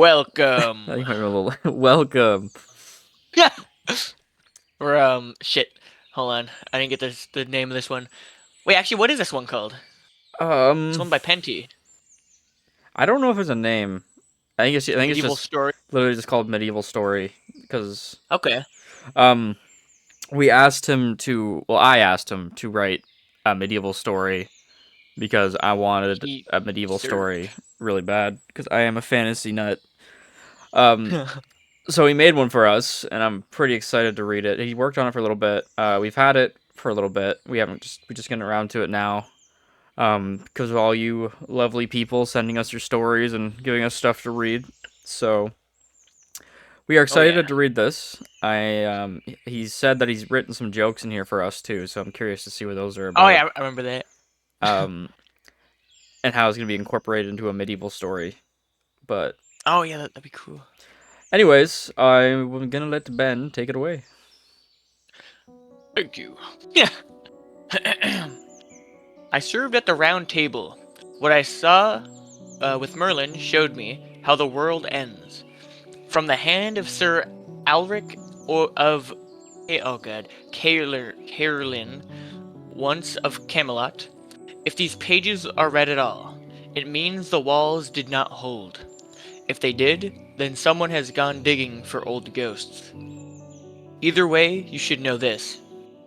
Welcome. I think I'm a little welcome. We're shit. Hold on. I didn't get the name of this one. Wait, actually, what is this one called? It's Um, one by Penty. I don't know if it's a name. I think it's Medieval just story. literally just called medieval story because Okay. um we asked him to I asked him to write a medieval story because I wanted He a medieval served. story really bad because I am a fantasy nut. Um, so he made one for us, and I'm pretty excited to read it. He worked on it for a little bit. We've had it for a little bit. We're just getting around to it now. Because of all you lovely people sending us your stories and giving us stuff to read. So we are Oh yeah. excited to read this. He said that he's written some jokes in here for us too, so I'm curious to see what those are Oh about. yeah. I remember that. Um, and how it's gonna be incorporated into a medieval story. But Oh yeah, that'd be cool. anyways, I'm gonna let Ben take it away. Thank you. Yeah. I served at the round table. What I saw with Merlin showed me how the world ends. From the hand of Sir Alric of oh god, Caerlin, once of Camelot. If these pages are read at all, it means the walls did not hold. If they did, then someone has gone digging for old ghosts. Either way, you should know this.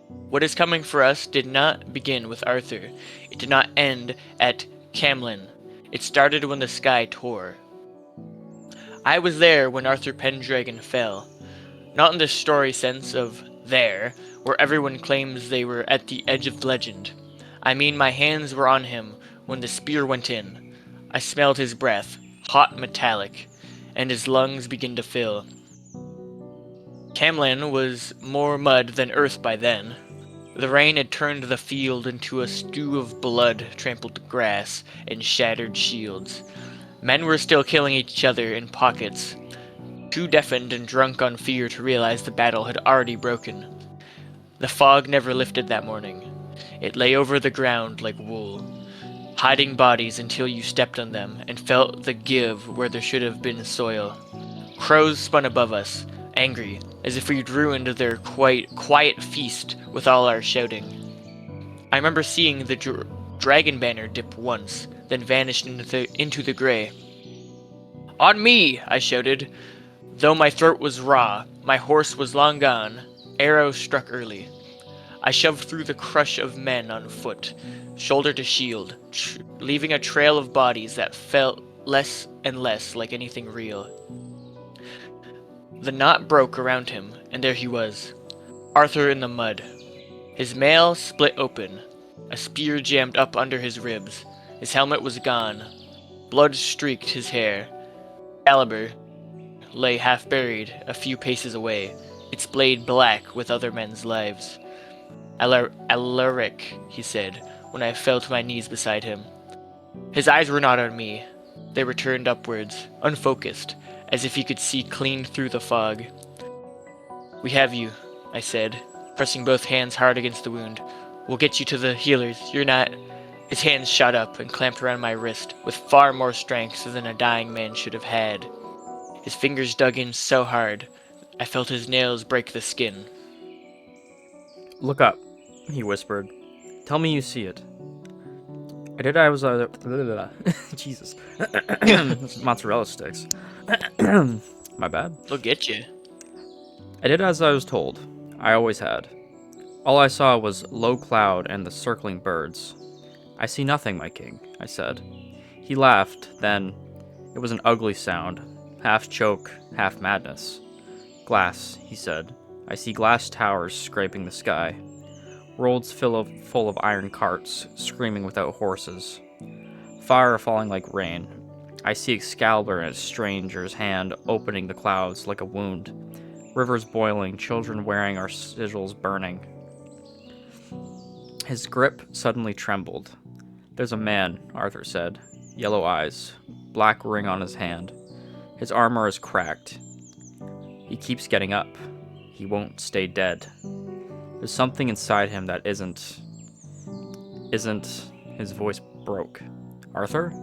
What is coming for us did not begin with Arthur. It did not end at Camlin. It started when the sky tore. I was there when Arthur Pendragon fell. Not in the story sense of there, where everyone claims they were at the edge of legend. I mean, my hands were on him when the spear went in. I smelled his breath, hot metallic, and his lungs began to fill. Camlan was more mud than earth by then. The rain had turned the field into a stew of blood, trampled grass, and shattered shields. Men were still killing each other in pockets, too deafened and drunk on fear to realize the battle had already broken. The fog never lifted that morning. It lay over the ground like wool, hiding bodies until you stepped on them and felt the give where there should have been soil. Crows spun above us, angry, as if we'd ruined their quiet feast with all our shouting. I remember seeing the dragon banner dip once, then vanish into the gray. On me! I shouted. Though my throat was raw, my horse was long gone. Arrows struck early. I shoved through the crush of men on foot, shoulder to shield, leaving a trail of bodies that felt less and less like anything real. The knot broke around him, and there he was, Arthur in the mud. His mail split open, a spear jammed up under his ribs. His helmet was gone. Blood streaked his hair. Excalibur lay half buried a few paces away, its blade black with other men's lives. Alaric, he said, when I fell to my knees beside him. His eyes were not on me. They were turned upwards, unfocused, as if he could see clean through the fog. We have you, I said, pressing both hands hard against the wound. We'll get you to the healers. You're not... His hands shot up and clamped around my wrist with far more strength than a dying man should have had. His fingers dug in so hard, I felt his nails break the skin. Look up, he whispered. Tell me you see it. I did. I was Jesus, mozzarella sticks. My bad. They'll get you. I did as I was told. I always had. All I saw was low cloud and the circling birds. I see nothing, my king, I said. He laughed, then it was an ugly sound, half choke, half madness. Glass, he said. I see glass towers scraping the sky. Roads full of iron carts, screaming without horses. Fire falling like rain. I see Excalibur in a stranger's hand opening the clouds like a wound. Rivers boiling, children wearing our sigils burning. His grip suddenly trembled. There's a man, Arthur said. Yellow eyes. Black ring on his hand. His armor is cracked. He keeps getting up. He won't stay dead. There's something inside him that isn't. His voice broke. Arthur?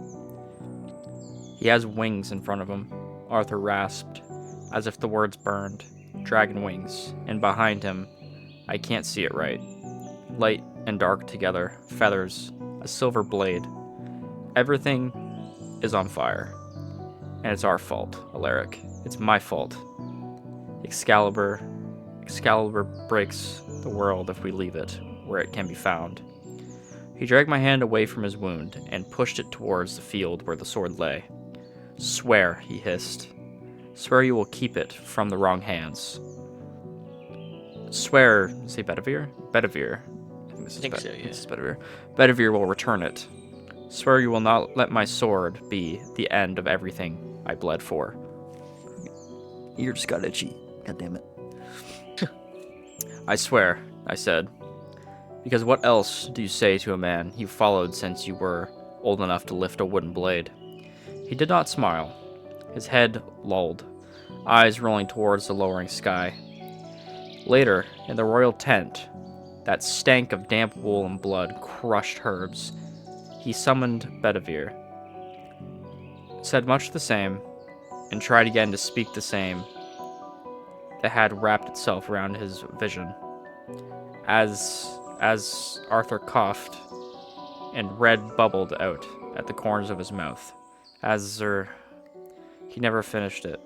He has wings in front of him. Arthur rasped, as if the words burned. Dragon wings, and behind him, I can't see it right. Light and dark together, feathers, a silver blade. Everything is on fire. And it's our fault, Alaric. It's my fault. Excalibur breaks the world if we leave it where it can be found. He dragged my hand away from his wound and pushed it towards the field where the sword lay. Swear, he hissed. Swear you will keep it from the wrong hands. Swear, say Bedivere? Bedivere. I think So, yeah. This is Bedivere. Bedivere will return it. Swear you will not let my sword be the end of everything I bled for. Ear just got itchy. God damn it. I swear, I said. Because what else do you say to a man you followed since you were old enough to lift a wooden blade? He did not smile. His head lolled, eyes rolling towards the lowering sky. Later, in the royal tent, that stank of damp wool and blood, crushed herbs, he summoned Bedivere, said much the same, and tried again to speak the same that had wrapped itself around his vision. As Arthur coughed, and red bubbled out at the corners of his mouth. He never finished it.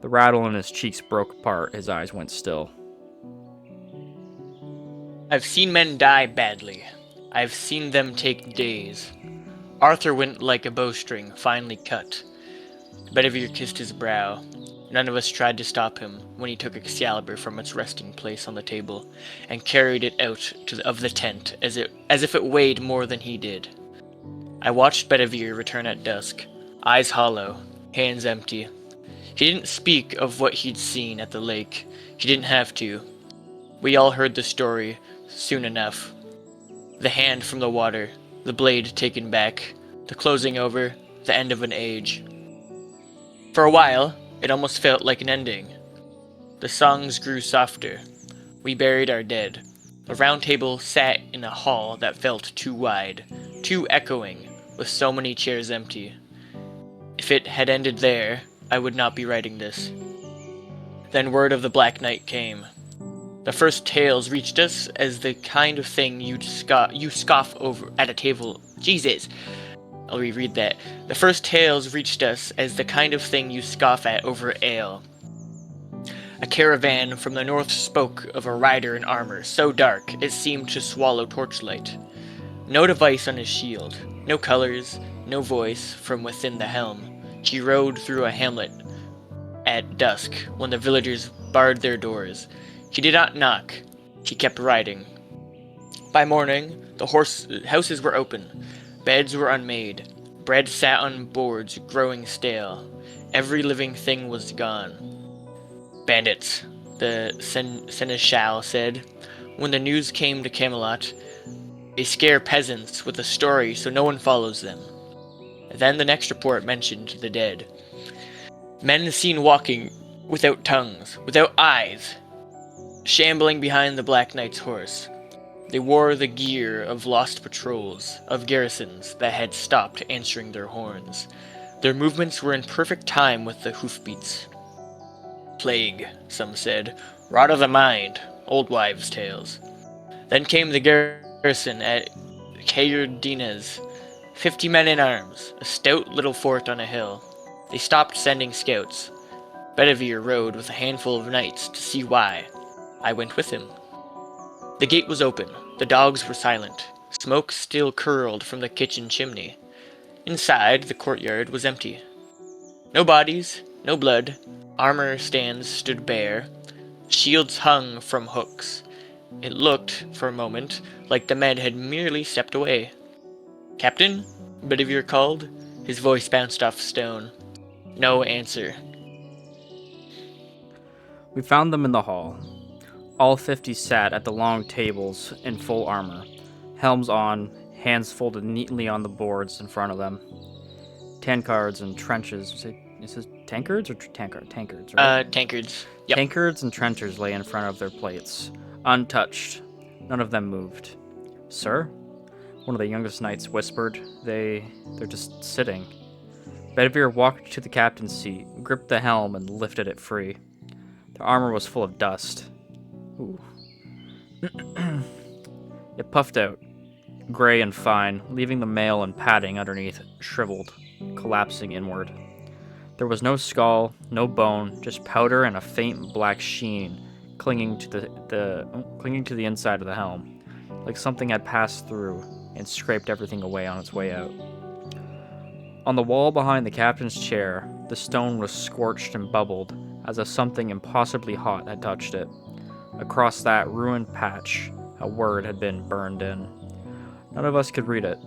The rattle in his cheeks broke apart, his eyes went still. I've seen men die badly. I've seen them take days. Arthur went like a bowstring, finely cut. Bedivere kissed his brow. None of us tried to stop him when he took Excalibur from its resting place on the table and carried it out of the tent as if it weighed more than he did. I watched Bedivere return at dusk, eyes hollow, hands empty. He didn't speak of what he'd seen at the lake. He didn't have to. We all heard the story soon enough. The hand from the water, the blade taken back, the closing over, the end of an age. For a while, it almost felt like an ending. The songs grew softer. We buried our dead. The round table sat in a hall that felt too wide, too echoing, with so many chairs empty. If it had ended there, I would not be writing this. Then word of the Black Knight came. The first tales reached us as the kind of thing you scoff over at a table. Jesus! I'll reread that. The first tales reached us as the kind of thing you scoff at over ale. A caravan from the north spoke of a rider in armor so dark it seemed to swallow torchlight. No device on his shield, no colors, no voice from within the helm. He rode through a hamlet at dusk when the villagers barred their doors. He did not knock. He kept riding. By morning, the houses were open. Beds were unmade. Bread sat on boards, growing stale. Every living thing was gone. Bandits, the seneschal said. When the news came to Camelot, they scare peasants with a story so no one follows them. Then the next report mentioned the dead. Men seen walking without tongues, without eyes, shambling behind the Black Knight's horse. They wore the gear of lost patrols, of garrisons that had stopped answering their horns. Their movements were in perfect time with the hoofbeats. Plague, some said. Rot of the mind, old wives' tales. Then came the garrison at Caerdines, 50 men in arms, a stout little fort on a hill. They stopped sending scouts. Bedivere rode with a handful of knights to see why. I went with him. The gate was open. The dogs were silent. Smoke still curled from the kitchen chimney. Inside, the courtyard was empty. No bodies, no blood. Armor stands stood bare. Shields hung from hooks. It looked, for a moment, like the men had merely stepped away. "Captain?" Bedivere called. His voice bounced off stone. No answer. We found them in the hall. All 50 sat at the long tables in full armor, helms on, hands folded neatly on the boards in front of them. Tankards and trenches. Is it tankards or tankards? Right? Tankards. Yep. Tankards and trenchers lay in front of their plates, untouched. None of them moved. "Sir?" One of the youngest knights whispered. They're just sitting. Bedivere walked to the captain's seat, gripped the helm, and lifted it free. The armor was full of dust. Ooh. It puffed out, gray and fine, leaving the mail and padding underneath shriveled, collapsing inward. There was no skull, no bone, just powder and a faint black sheen clinging to the inside of the helm, like something had passed through and scraped everything away on its way out. On the wall behind the captain's chair, the stone was scorched and bubbled as if something impossibly hot had touched it. Across that ruined patch, a word had been burned in. None of us could read it.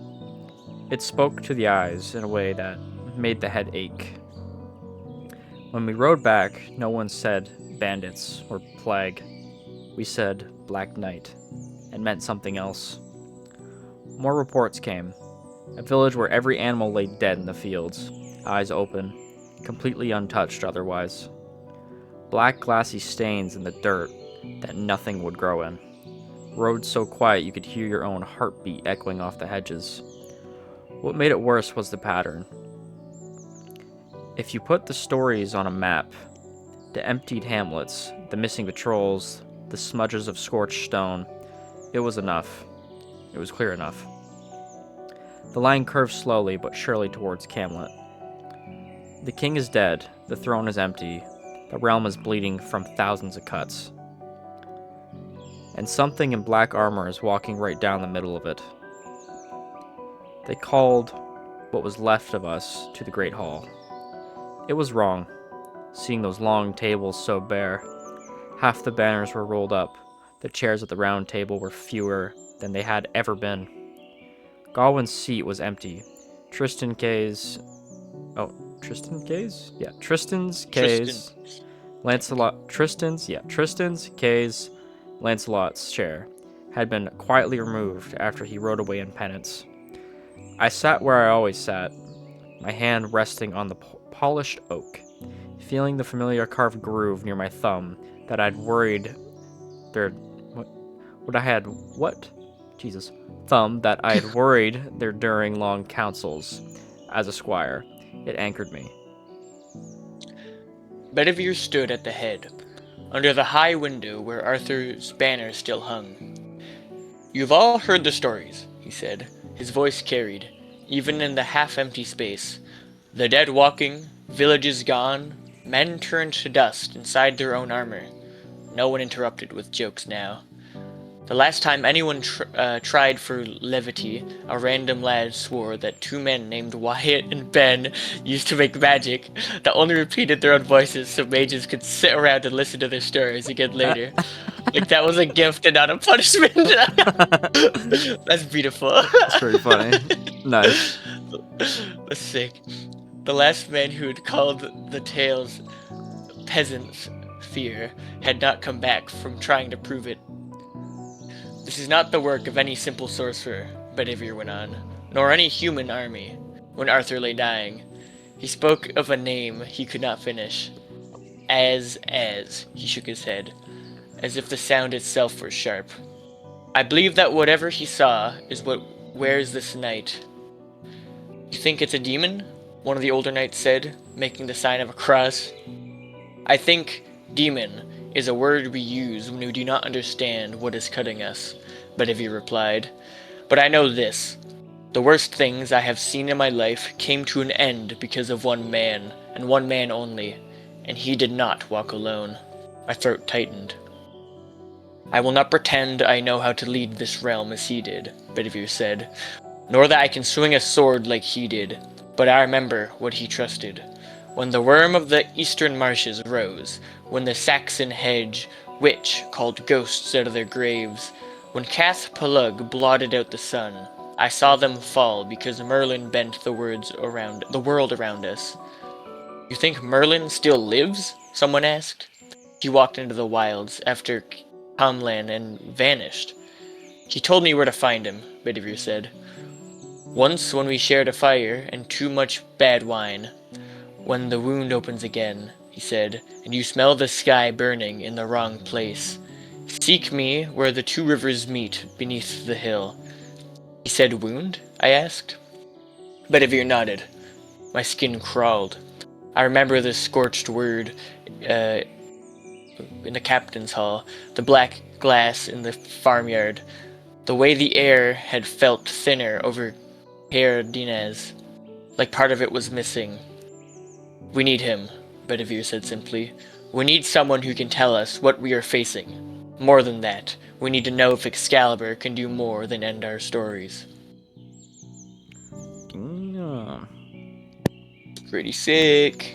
It spoke to the eyes in a way that made the head ache. When we rode back, no one said bandits or plague. We said Black Night, and meant something else. More reports came. A village where every animal lay dead in the fields, eyes open, completely untouched otherwise. Black glassy stains in the dirt that nothing would grow in. Roads so quiet you could hear your own heartbeat echoing off the hedges. What made it worse was the pattern. If you put the stories on a map, the emptied hamlets, the missing patrols, the smudges of scorched stone, it was enough. It was clear enough. The line curved slowly but surely towards Camlet. The king is dead, the throne is empty, the realm is bleeding from thousands of cuts. And something in black armor is walking right down the middle of it. They called what was left of us to the Great Hall. It was wrong, seeing those long tables so bare. Half the banners were rolled up, the chairs at the round table were fewer than they had ever been. Gawain's seat was empty. Tristan's Kay's, Lancelot's chair had been quietly removed after he rode away in penance. I sat where I always sat, my hand resting on the polished oak, feeling the familiar carved groove near my thumb that I'd worried there. Thumb that I had worried there during long councils. As a squire, it anchored me. Bedivere stood at the head, under the high window where Arthur's banner still hung. "You've all heard the stories," he said. His voice carried, even in the half-empty space. The dead walking, villages gone, men turned to dust inside their own armor. No one interrupted with jokes now. The last time anyone tried for levity, a random lad swore that two men named Wyatt and Ben used to make magic that only repeated their own voices so mages could sit around and listen to their stories again later. Like that was a gift and not a punishment. That's beautiful. That's pretty funny. Nice. That's sick. The last man who had called the tales peasants' fear had not come back from trying to prove it. "This is not the work of any simple sorcerer," Bedivere went on, "nor any human army." When Arthur lay dying, he spoke of a name he could not finish. As, he shook his head, as if the sound itself were sharp. "I believe that whatever he saw is what wears this night." "You think it's a demon?" one of the older knights said, making the sign of a cross. "I think demon is a word we use when we do not understand what is cutting us," Bedivere replied. "But I know this. The worst things I have seen in my life came to an end because of one man, and one man only, and he did not walk alone." My throat tightened. "I will not pretend I know how to lead this realm as he did," Bedivere said, "nor that I can swing a sword like he did, but I remember what he trusted. When the worm of the eastern marshes rose, when the Saxon hedge witch called ghosts out of their graves, when Cath Palug blotted out the sun, I saw them fall because Merlin bent the world around us." "You think Merlin still lives?" someone asked. "He walked into the wilds after Camlan and vanished." "He told me where to find him," Bedivere said. "Once when we shared a fire and too much bad wine. When the wound opens again," he said, "and you smell the sky burning in the wrong place, seek me where the two rivers meet beneath the hill." "He said wound?" I asked. Bedivere nodded. My skin crawled. I remember the scorched word in the captain's hall, the black glass in the farmyard, the way the air had felt thinner over Herr Dinez, like part of it was missing. We need him, Bedivere said simply. We need someone who can tell us what we are facing. More than that, we need to know if Excalibur can do more than end our stories. Yeah. Pretty sick.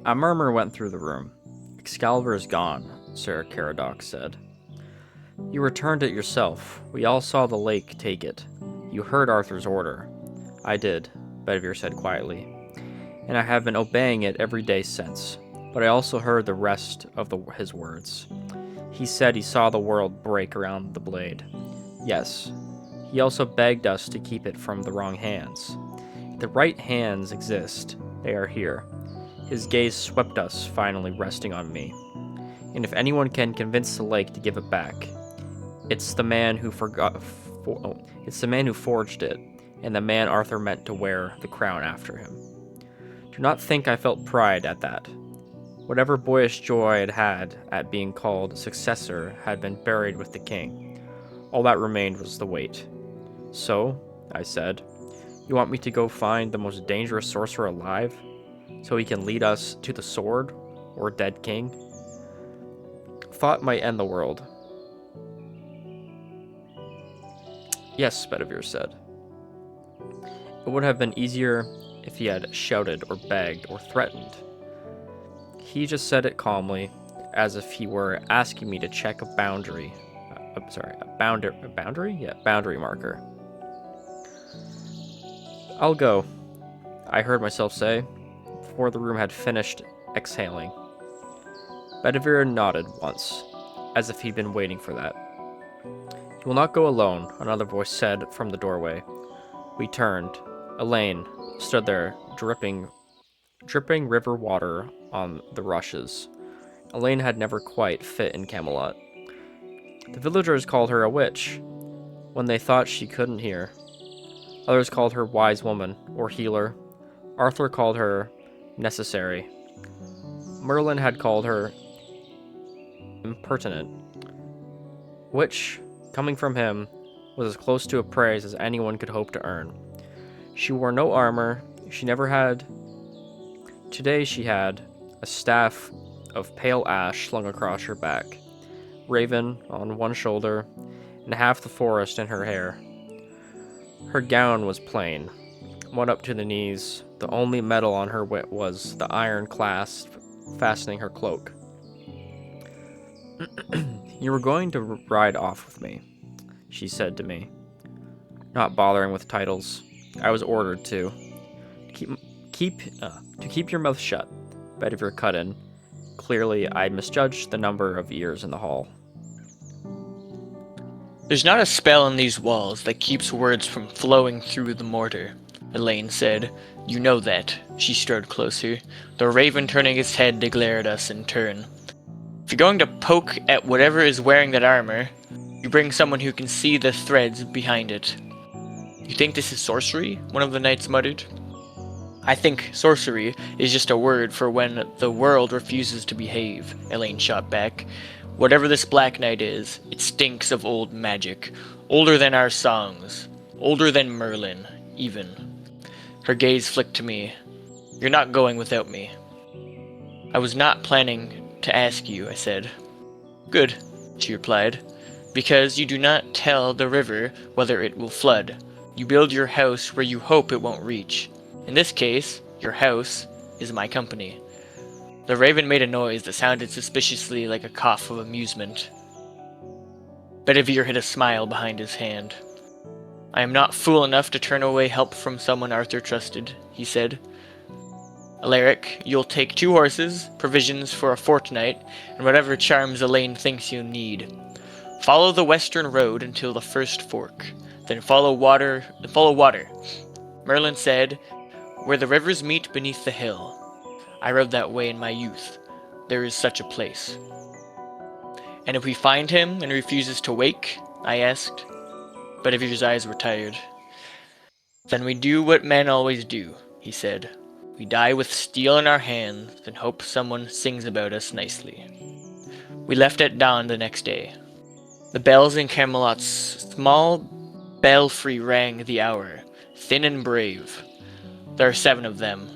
A murmur went through the room. Excalibur is gone, Sir Caradoc said. You returned it yourself. We all saw the lake take it. You heard Arthur's order. I did, Bedivere said quietly, and I have been obeying it every day since. But I also heard the rest of his words. He said he saw the world break around the blade. Yes, he also begged us to keep it from the wrong hands. If the right hands exist, they are here. His gaze swept us, finally resting on me. And if anyone can convince the lake to give it back, it's the man who it's the man who forged it, and the man Arthur meant to wear the crown after him. Do not think I felt pride at that. Whatever boyish joy I had at being called successor had been buried with the king. All that remained was the weight. So, I said, you want me to go find the most dangerous sorcerer alive, so he can lead us to the sword, or dead king? Thought might end the world. Yes, Bedivere said. It would have been easier if he had shouted or begged or threatened. He just said it calmly, as if he were asking me to check a boundary. Boundary? Yeah, boundary marker. I'll go, I heard myself say, before the room had finished exhaling. Bedivere nodded once, as if he'd been waiting for that. You will not go alone, another voice said from the doorway. We turned. Elaine stood there, dripping river water on the rushes. Elaine had never quite fit in Camelot. The villagers called her a witch, when they thought she couldn't hear. Others called her wise woman, or healer. Arthur called her necessary. Merlin had called her impertinent, which, coming from him, was as close to a praise as anyone could hope to earn. She wore no armor. She never had. Today she had a staff of pale ash slung across her back, raven on one shoulder, and half the forest in her hair. Her gown was plain, one up to the knees. The only metal on her was the iron clasp fastening her cloak. You were going to ride off with me, she said to me. Not bothering with titles. I was ordered to. Keep your mouth shut, Bedivere cut in. Clearly, I misjudged the number of ears in the hall. There's not a spell in these walls that keeps words from flowing through the mortar, Elaine said. You know that. She strode closer, the raven turning its head to glare at us in turn. If you're going to poke at whatever is wearing that armor, you bring someone who can see the threads behind it. You think this is sorcery? One of the knights muttered. I think sorcery is just a word for when the world refuses to behave, Elaine shot back. Whatever this Black Knight is, it stinks of old magic. Older than our songs. Older than Merlin, even. Her gaze flicked to me. You're not going without me. I was not planning to ask you, I said. Good, she replied. Because you do not tell the river whether it will flood. You build your house where you hope it won't reach. In this case, your house is my company. The raven made a noise that sounded suspiciously like a cough of amusement. Bedivere hid a smile behind his hand. I am not fool enough to turn away help from someone Arthur trusted, he said. Alaric, you'll take 2 horses, provisions for a fortnight, and whatever charms Elaine thinks you need. Follow the western road until the first fork, then follow water. Merlin said, where the rivers meet beneath the hill. I rode that way in my youth. There is such a place. And if we find him and refuses to wake, I asked. Bedivere's eyes were tired. Then we do what men always do, he said. We die with steel in our hands and hope someone sings about us nicely. We left at dawn the next day. The bells in Camelot's small belfry rang the hour, thin and brave. There are 7 of them.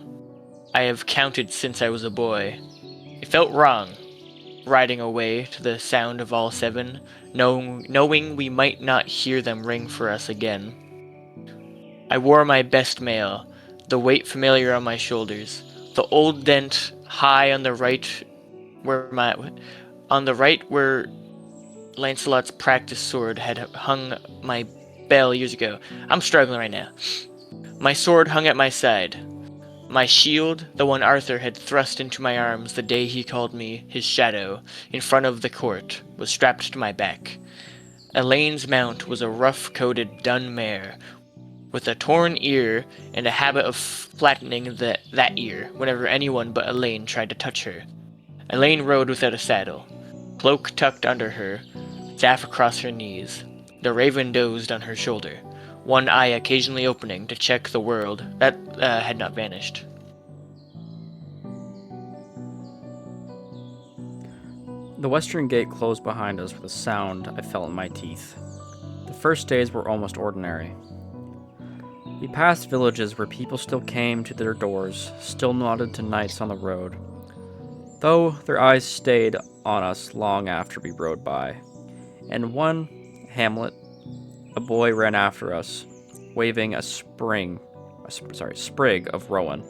I have counted since I was a boy. It felt wrong, riding away to the sound of all 7, knowing we might not hear them ring for us again. I wore my best mail, the weight familiar on my shoulders, the old dent high on the right where Lancelot's practice sword had hung my bell years ago. I'm struggling right now. My sword hung at my side. My shield, the one Arthur had thrust into my arms the day he called me his shadow, in front of the court, was strapped to my back. Elaine's mount was a rough-coated dun mare, with a torn ear and a habit of flattening that ear whenever anyone but Elaine tried to touch her. Elaine rode without a saddle, cloak tucked under her, staff across her knees. The raven dozed on her shoulder, one eye occasionally opening to check the world that had not vanished. The western gate closed behind us with a sound I felt in my teeth. The first days were almost ordinary. We passed villages where people still came to their doors, still nodded to knights on the road, though their eyes stayed on us long after we rode by. In one hamlet, a boy ran after us, waving a sprig of rowan.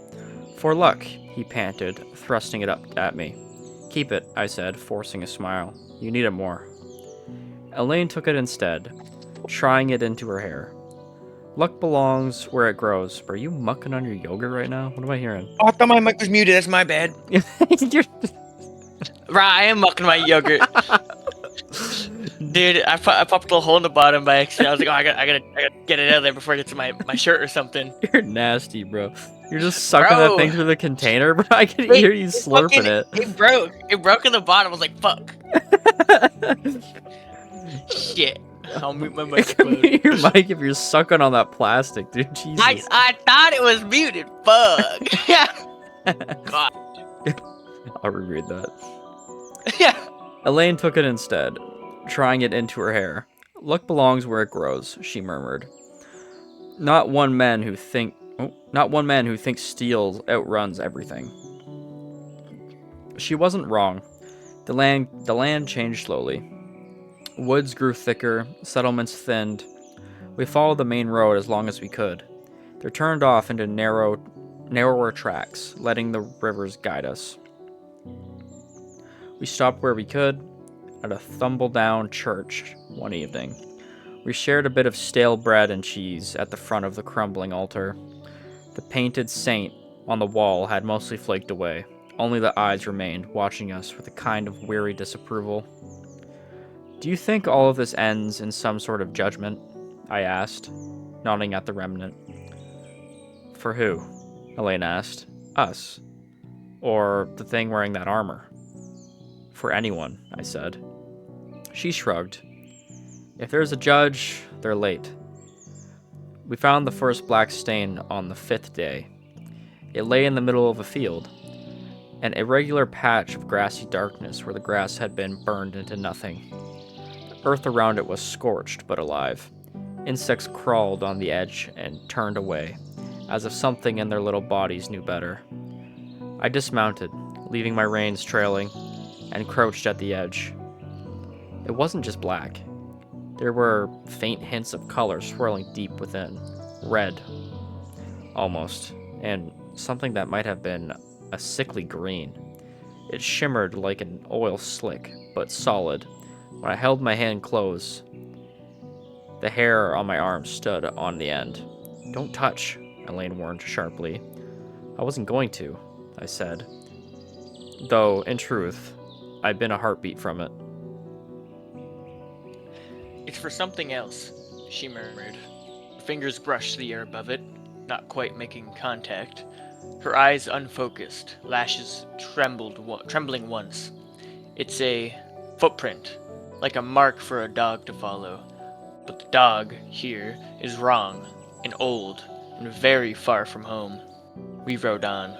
"For luck," he panted, thrusting it up at me. "Keep it," I said, forcing a smile. "You need it more." Elaine took it instead, trying it into her hair. "Luck belongs where it grows." Are you mucking on your yogurt right now? What am I hearing? Oh, I thought my mic was muted. That's my bad. You're- Right, I am mucking my yogurt. Dude, I popped a hole in the bottom by accident. I was like, oh, I gotta get it out of there before it gets to my shirt or something. You're nasty, bro. You're just sucking Bro. that thing through the container, bro. I can Wait, hear you slurping it. It broke. It broke in the bottom. I was like, fuck. Shit. I'll mute my It microphone. can be your mic if you're sucking on that plastic, dude. Jesus. I thought it was muted. Fuck. God. I'll reread that. Yeah. Elaine took it instead, trying it into her hair. "Luck belongs where it grows," she murmured. Not one man who thinks steel outruns everything. She wasn't wrong. The land changed slowly. Woods grew thicker, settlements thinned. We followed the main road as long as we could. They turned off into narrower tracks, letting the rivers guide us. We stopped where we could, at a tumble-down church one evening. We shared a bit of stale bread and cheese at the front of the crumbling altar. The painted saint on the wall had mostly flaked away. Only the eyes remained, watching us with a kind of weary disapproval. "Do you think all of this ends in some sort of judgment?" I asked, nodding at the remnant. "For who?" Elaine asked. "Us. Or the thing wearing that armor?" "For anyone," I said. She shrugged. "If there's a judge, they're late." We found the first black stain on the 5th day. It lay in the middle of a field, an irregular patch of grassy darkness where the grass had been burned into nothing. The earth around it was scorched but alive. Insects crawled on the edge and turned away, as if something in their little bodies knew better. I dismounted, leaving my reins trailing, and crouched at the edge. It wasn't just black. There were faint hints of color swirling deep within. Red, almost, and something that might have been a sickly green. It shimmered like an oil slick, but solid. When I held my hand close, the hair on my arm stood on the end. "Don't touch," Elaine warned sharply. "I wasn't going to," I said. Though, in truth, I'd been a heartbeat from it. It's for something else, she murmured. Her fingers brushed the air above it, not quite making contact. Her eyes unfocused, lashes trembling once. It's a footprint, like a mark for a dog to follow. But the dog, here, is wrong, and old, and very far from home. We rode on.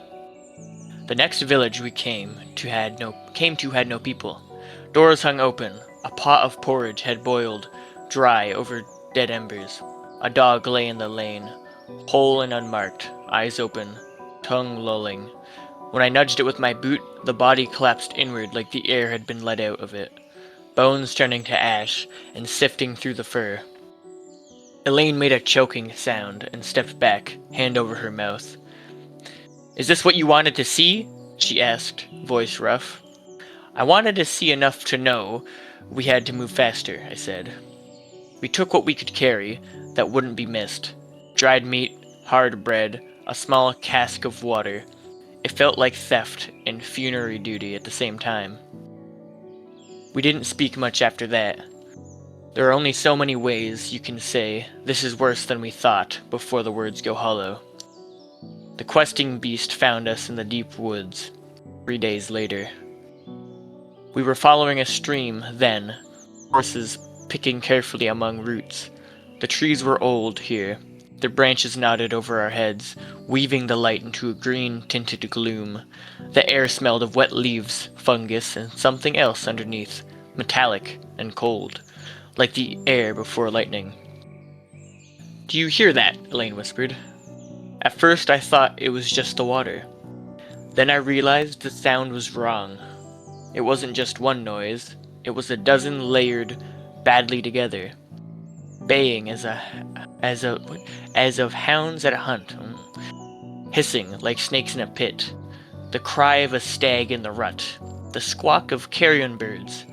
The next village we came to had no people. Doors hung open. A pot of porridge had boiled dry over dead embers. A dog lay in the lane, whole and unmarked, eyes open, tongue lolling. When I nudged it with my boot, the body collapsed inward like the air had been let out of it, bones turning to ash and sifting through the fur. Elaine made a choking sound and stepped back, hand over her mouth. "Is this what you wanted to see?" she asked, voice rough. "I wanted to see enough to know we had to move faster," I said. We took what we could carry that wouldn't be missed. Dried meat, hard bread, a small cask of water. It felt like theft and funerary duty at the same time. We didn't speak much after that. There are only so many ways you can say, "This is worse than we thought," before the words go hollow. The questing beast found us in the deep woods, 3 days later. We were following a stream then, horses picking carefully among roots. The trees were old here. Their branches nodded over our heads, weaving the light into a green-tinted gloom. The air smelled of wet leaves, fungus, and something else underneath, metallic and cold, like the air before lightning. "Do you hear that?" Elaine whispered. At first I thought it was just the water. Then I realized the sound was wrong. It wasn't just one noise, it was a dozen layered badly together. Baying as of hounds at a hunt. Hissing like snakes in a pit. The cry of a stag in the rut. The squawk of carrion birds.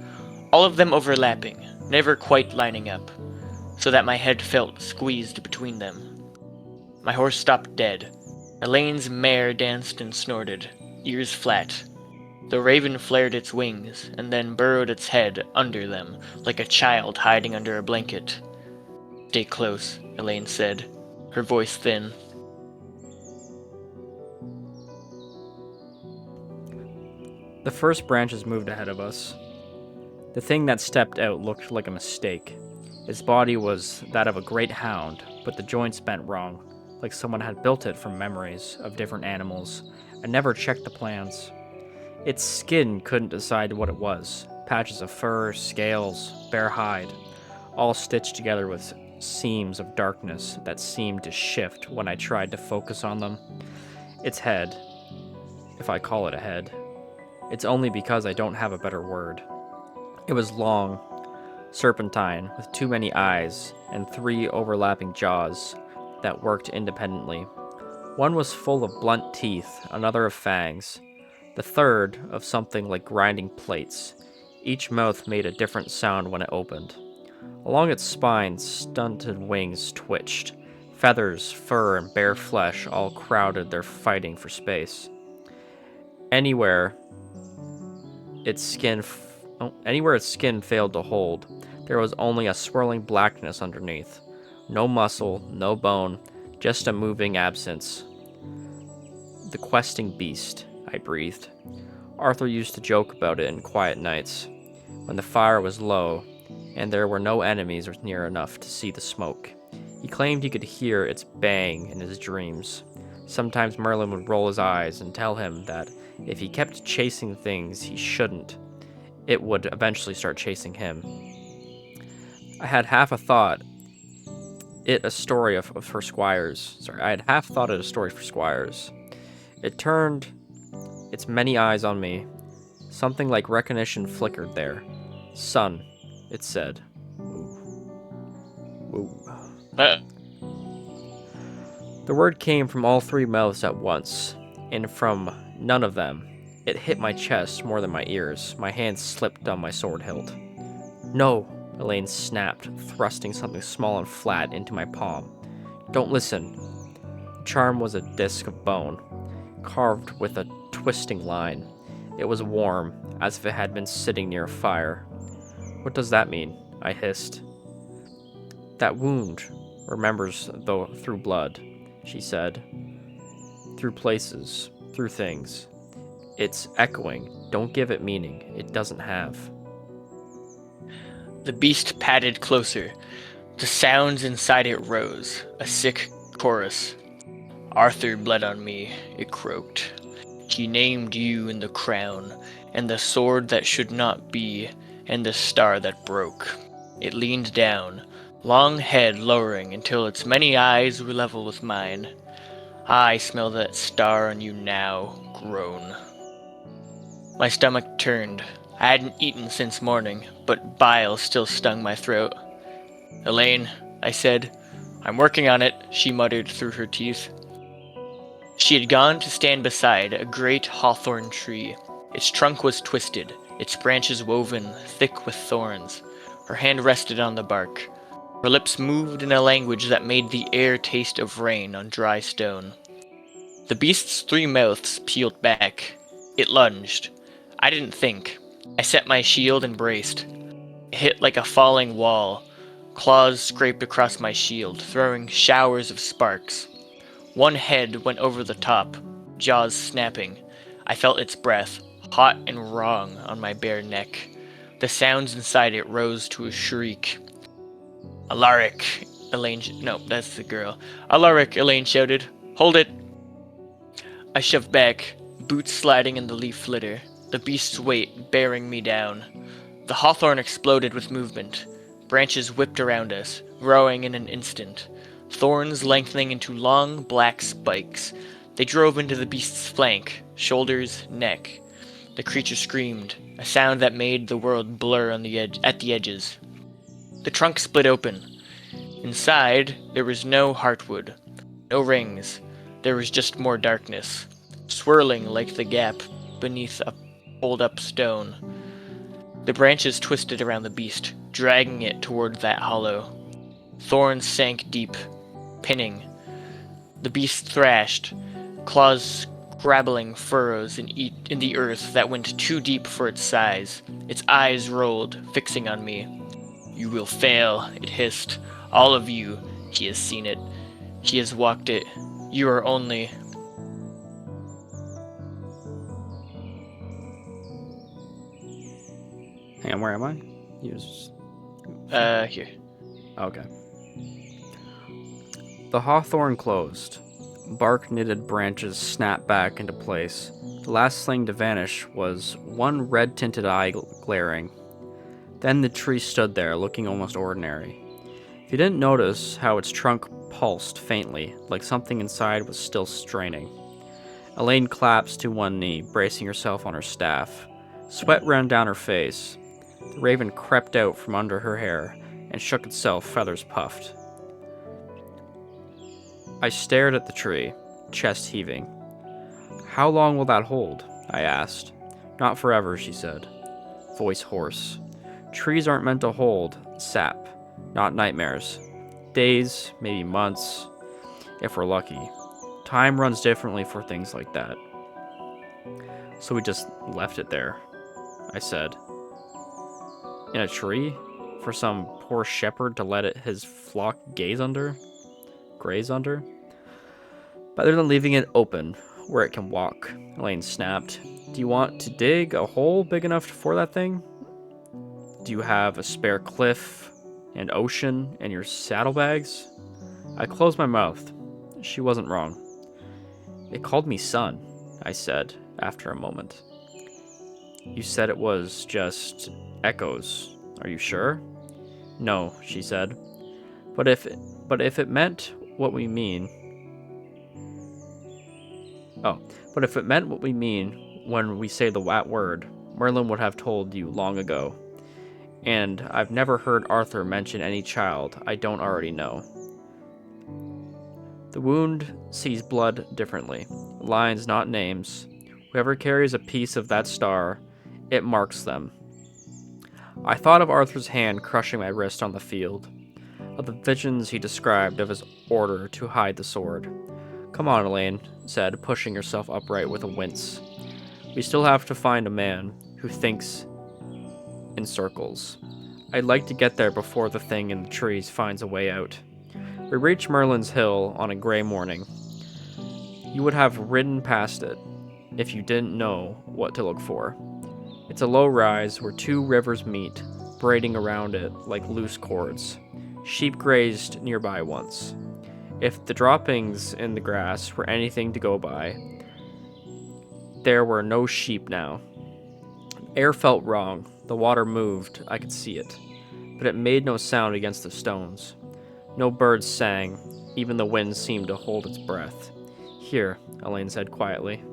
All of them overlapping, never quite lining up, so that my head felt squeezed between them. My horse stopped dead. Elaine's mare danced and snorted, ears flat. The raven flared its wings, and then burrowed its head under them, like a child hiding under a blanket. "Stay close," Elaine said, her voice thin. The first branches moved ahead of us. The thing that stepped out looked like a mistake. Its body was that of a great hound, but the joints bent wrong, like someone had built it from memories of different animals and never checked the plans. Its skin couldn't decide what it was. Patches of fur, scales, bare hide, all stitched together with seams of darkness that seemed to shift when I tried to focus on them. Its head, if I call it a head, it's only because I don't have a better word. It was long, serpentine, with too many eyes and 3 overlapping jaws that worked independently. One was full of blunt teeth, another of fangs, the third of something like grinding plates. Each mouth made a different sound when it opened. Along its spine, stunted wings twitched. Feathers, fur, and bare flesh all crowded their fighting for space. Anywhere its skin failed to hold, there was only a swirling blackness underneath. No muscle, no bone, just a moving absence. "The questing beast," I breathed. Arthur used to joke about it in quiet nights, when the fire was low and there were no enemies near enough to see the smoke. He claimed he could hear its bang in his dreams. Sometimes Merlin would roll his eyes and tell him that if he kept chasing things he shouldn't, it would eventually start chasing him. I had half thought it a story for squires. I had half thought it a story for squires. It turned its many eyes on me. Something like recognition flickered there. "Son," it said. Woo. The word came from all 3 mouths at once, and from none of them. It hit my chest more than my ears. My hand slipped on my sword hilt. "No," Elaine snapped, thrusting something small and flat into my palm. "Don't listen." The charm was a disc of bone, carved with a twisting line. It was warm, as if it had been sitting near a fire. "What does that mean?" I hissed. "That wound remembers through blood," she said. "Through places, through things. It's echoing. Don't give it meaning. It doesn't have." The beast padded closer. The sounds inside it rose, a sick chorus. Arthur bled on me, it croaked. He named you in the crown, and the sword that should not be, and the star that broke. It leaned down, long head lowering until its many eyes were level with mine. I smell that star on you now, groan. My stomach turned. I hadn't eaten since morning, but bile still stung my throat. Elaine, I said. I'm working on it, she muttered through her teeth. She had gone to stand beside a great hawthorn tree. Its trunk was twisted, its branches woven thick with thorns. Her hand rested on the bark. Her lips moved in a language that made the air taste of rain on dry stone. The beast's 3 mouths peeled back. It lunged. I didn't think. I set my shield and braced. It hit like a falling wall. Claws scraped across my shield, throwing showers of sparks. One head went over the top, jaws snapping. I felt its breath, hot and wrong, on my bare neck. The sounds inside it rose to a shriek. Alaric, Elaine. No, that's the girl. Alaric, Elaine shouted. Hold it! I shoved back, boots sliding in the leaf litter, the beast's weight bearing me down. The hawthorn exploded with movement. Branches whipped around us, growing in an instant. Thorns lengthening into long, black spikes. They drove into the beast's flank, shoulders, neck. The creature screamed, a sound that made the world blur on the at the edges. The trunk split open. Inside, there was no heartwood, no rings. There was just more darkness, swirling like the gap beneath a pulled-up stone. The branches twisted around the beast, dragging it toward that hollow. Thorns sank deep, pinning. The beast thrashed, claws scrabbling furrows in the earth that went too deep for its size. Its eyes rolled, fixing on me. You will fail, it hissed. All of you. He has seen it. He has walked it. You are only... Hang on, where am I? Use. Here. Okay. The hawthorn closed. Bark knitted branches snapped back into place. The last thing to vanish was one red-tinted eye glaring. Then the tree stood there, looking almost ordinary. If you didn't notice how its trunk pulsed faintly, like something inside was still straining. Elaine collapsed to one knee, bracing herself on her staff. Sweat ran down her face. The raven crept out from under her hair and shook itself, feathers puffed. I stared at the tree, chest heaving. How long will that hold? I asked. Not forever, she said, voice hoarse. Trees aren't meant to hold sap, not nightmares. Days, maybe months, if we're lucky. Time runs differently for things like that. So we just left it there, I said. In a tree? For some poor shepherd to let his flock graze under? Better than leaving it open, where it can walk, Elaine snapped. Do you want to dig a hole big enough for that thing? Do you have a spare cliff and ocean and your saddlebags? I closed my mouth. She wasn't wrong. It called me son, I said, after a moment. You said it was just echoes. Are you sure? No, she said. But if it meant what we mean... But if it meant what we mean when we say the word, Merlin would have told you long ago. And I've never heard Arthur mention any child I don't already know. The wound sees blood differently. Lines, not names. Whoever carries a piece of that star, it marks them. I thought of Arthur's hand crushing my wrist on the field, of the visions he described of his order to hide the sword. Come on, Elaine, said, pushing herself upright with a wince. We still have to find a man who thinks in circles. I'd like to get there before the thing in the trees finds a way out. We reached Merlin's Hill on a gray morning. You would have ridden past it if you didn't know what to look for. It's a low rise where 2 rivers meet, braiding around it like loose cords. Sheep grazed nearby once. If the droppings in the grass were anything to go by, there were no sheep now. Air felt wrong. The water moved. I could see it. But it made no sound against the stones. No birds sang. Even the wind seemed to hold its breath. Here, Elaine said quietly.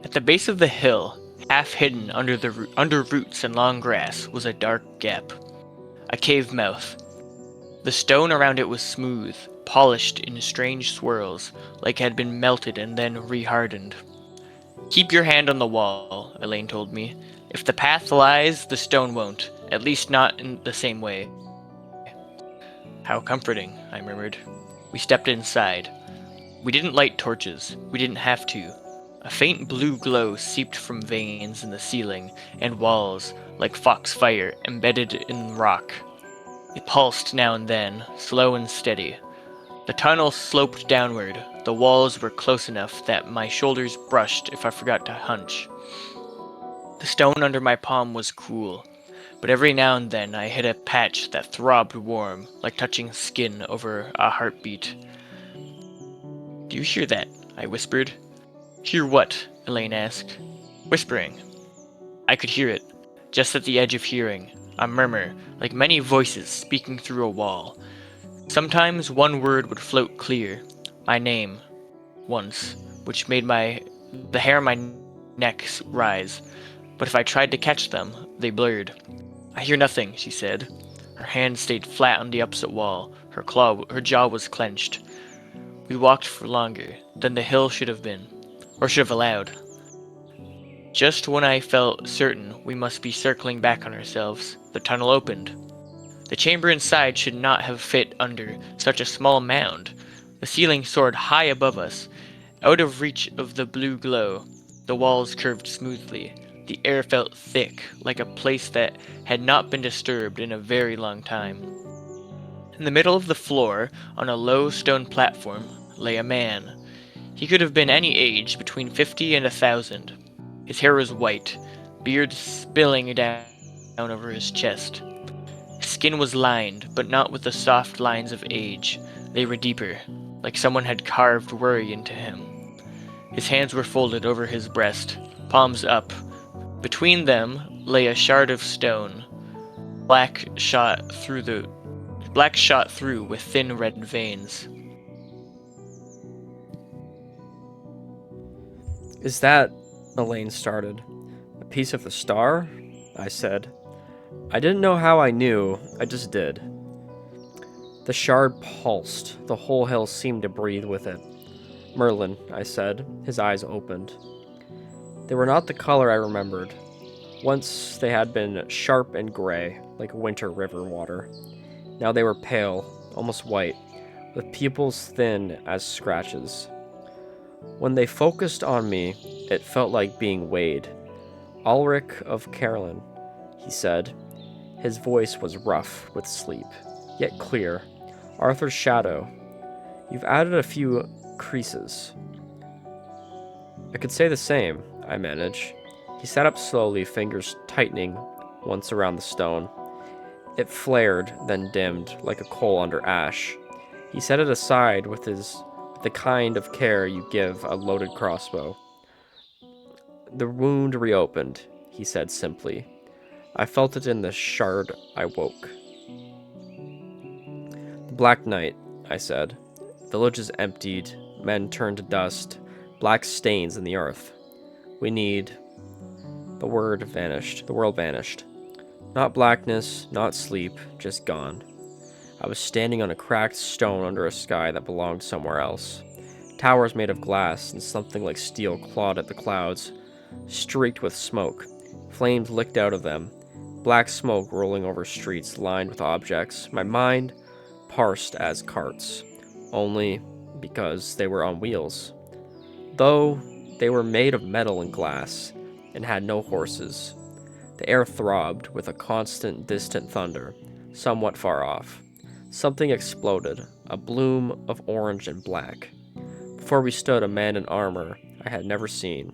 At the base of the hill, half hidden under roots and long grass, was a dark gap. A cave mouth. The stone around it was smooth, polished in strange swirls, like it had been melted and then rehardened. Keep your hand on the wall, Elaine told me. If the path lies, the stone won't, at least not in the same way. How comforting, I murmured. We stepped inside. We didn't light torches. We didn't have to. A faint blue glow seeped from veins in the ceiling and walls, like foxfire embedded in rock. It pulsed now and then, slow and steady. The tunnel sloped downward. The walls were close enough that my shoulders brushed if I forgot to hunch. The stone under my palm was cool, but every now and then I hit a patch that throbbed warm, like touching skin over a heartbeat. Do you hear that? I whispered. Hear what? Elaine asked. Whispering. I could hear it, just at the edge of hearing, a murmur, like many voices speaking through a wall. Sometimes one word would float clear, my name, once, which made the hair on my neck rise, but if I tried to catch them, they blurred. I hear nothing, she said. Her hand stayed flat on the opposite wall, her jaw was clenched. We walked for longer than the hill should have been, or should have allowed. Just when I felt certain we must be circling back on ourselves, the tunnel opened. The chamber inside should not have fit under such a small mound. The ceiling soared high above us, out of reach of the blue glow. The walls curved smoothly. The air felt thick, like a place that had not been disturbed in a very long time. In the middle of the floor, on a low stone platform, lay a man. He could have been any age, between 50 and 1,000. His hair was white, beard spilling down over his chest. His skin was lined, but not with the soft lines of age. They were deeper, like someone had carved worry into him. His hands were folded over his breast, palms up. Between them lay a shard of stone, black shot through with thin red veins. Is that, Elaine started, a piece of the star? I said. I didn't know how I knew, I just did. The shard pulsed. The whole hill seemed to breathe with it. Merlin, I said, his eyes opened. They were not the color I remembered. Once they had been sharp and gray, like winter river water. Now they were pale, almost white, with pupils thin as scratches. When they focused on me, it felt like being weighed. Ulrich of Carolyn, he said. His voice was rough with sleep, yet clear. Arthur's shadow. You've added a few creases. I could say the same, I managed. He sat up slowly, fingers tightening once around the stone. It flared, then dimmed, like a coal under ash. He set it aside with the kind of care you give a loaded crossbow. The wound reopened, he said simply. I felt it in the shard I woke. The black night, I said. Villages emptied, men turned to dust, black stains in the earth. We need... The world vanished. Not blackness, not sleep, just gone. I was standing on a cracked stone under a sky that belonged somewhere else. Towers made of glass and something like steel clawed at the clouds, streaked with smoke. Flames licked out of them, black smoke rolling over streets lined with objects. My mind parsed as carts, only because they were on wheels. Though they were made of metal and glass, and had no horses. The air throbbed with a constant, distant thunder, somewhat far off. Something exploded, a bloom of orange and black. Before we stood a man in armor I had never seen.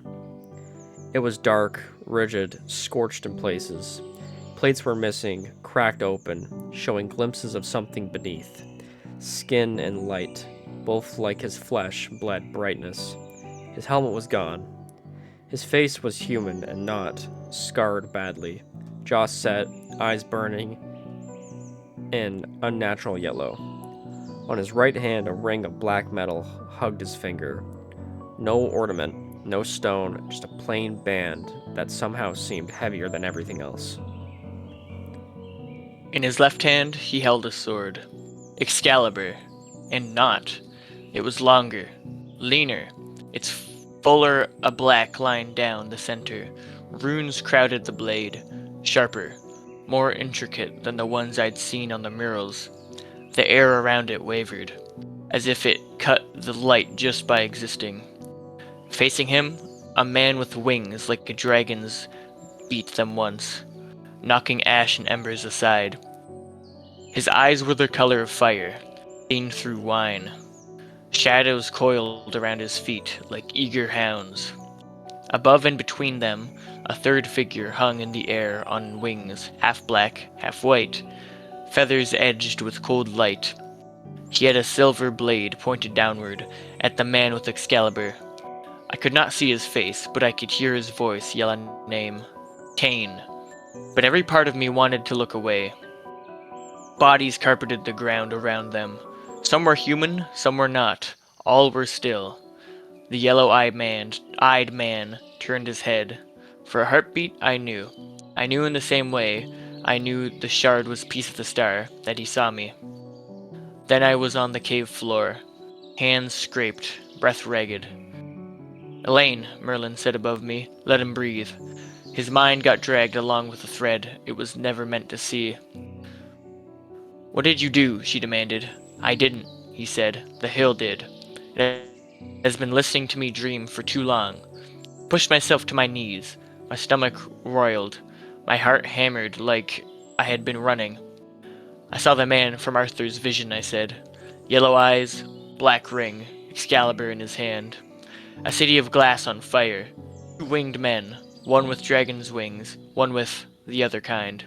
It was dark, rigid, scorched in places. Plates were missing, cracked open, showing glimpses of something beneath. Skin and light, both like his flesh, bled brightness. His helmet was gone. His face was human and not scarred badly, jaw set, eyes burning in unnatural yellow. On his right hand, a ring of black metal hugged his finger. No ornament, no stone, just a plain band that somehow seemed heavier than everything else. In his left hand, he held a sword. Excalibur. And not. It was longer, leaner, its fuller a black line down the center. Runes crowded the blade, sharper, more intricate than the ones I'd seen on the murals. The air around it wavered, as if it cut the light just by existing. Facing him, a man with wings like a dragon's beat them once, knocking ash and embers aside. His eyes were the color of fire, seen through wine. Shadows coiled around his feet like eager hounds. Above and between them, a third figure hung in the air on wings, half black, half white, feathers edged with cold light. He had a silver blade pointed downward at the man with Excalibur. I could not see his face, but I could hear his voice yell a name. Cain. But every part of me wanted to look away. Bodies carpeted the ground around them. Some were human, some were not. All were still. The yellow-eyed man turned his head. For a heartbeat, I knew. I knew in the same way I knew the shard was piece of the star, that he saw me. Then I was on the cave floor. Hands scraped, breath ragged. Elaine, Merlin said above me. Let him breathe. His mind got dragged along with a thread it was never meant to see. What did you do? She demanded. I didn't, he said. The hill did. It has been listening to me dream for too long. Pushed myself to my knees. My stomach roiled. My heart hammered like I had been running. I saw the man from Arthur's vision, I said. Yellow eyes, black ring, Excalibur in his hand. A city of glass on fire. 2 winged men, one with dragon's wings, one with the other kind.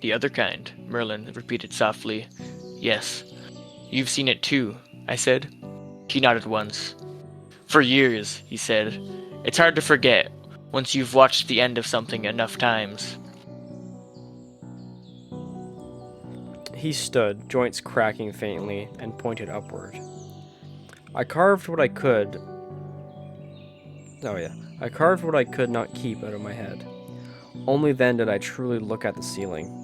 The other kind, Merlin repeated softly. Yes. You've seen it too, I said. He nodded once. For years, he said. It's hard to forget, once you've watched the end of something enough times. He stood, joints cracking faintly, and pointed upward. I carved what I could not keep out of my head. Only then did I truly look at the ceiling.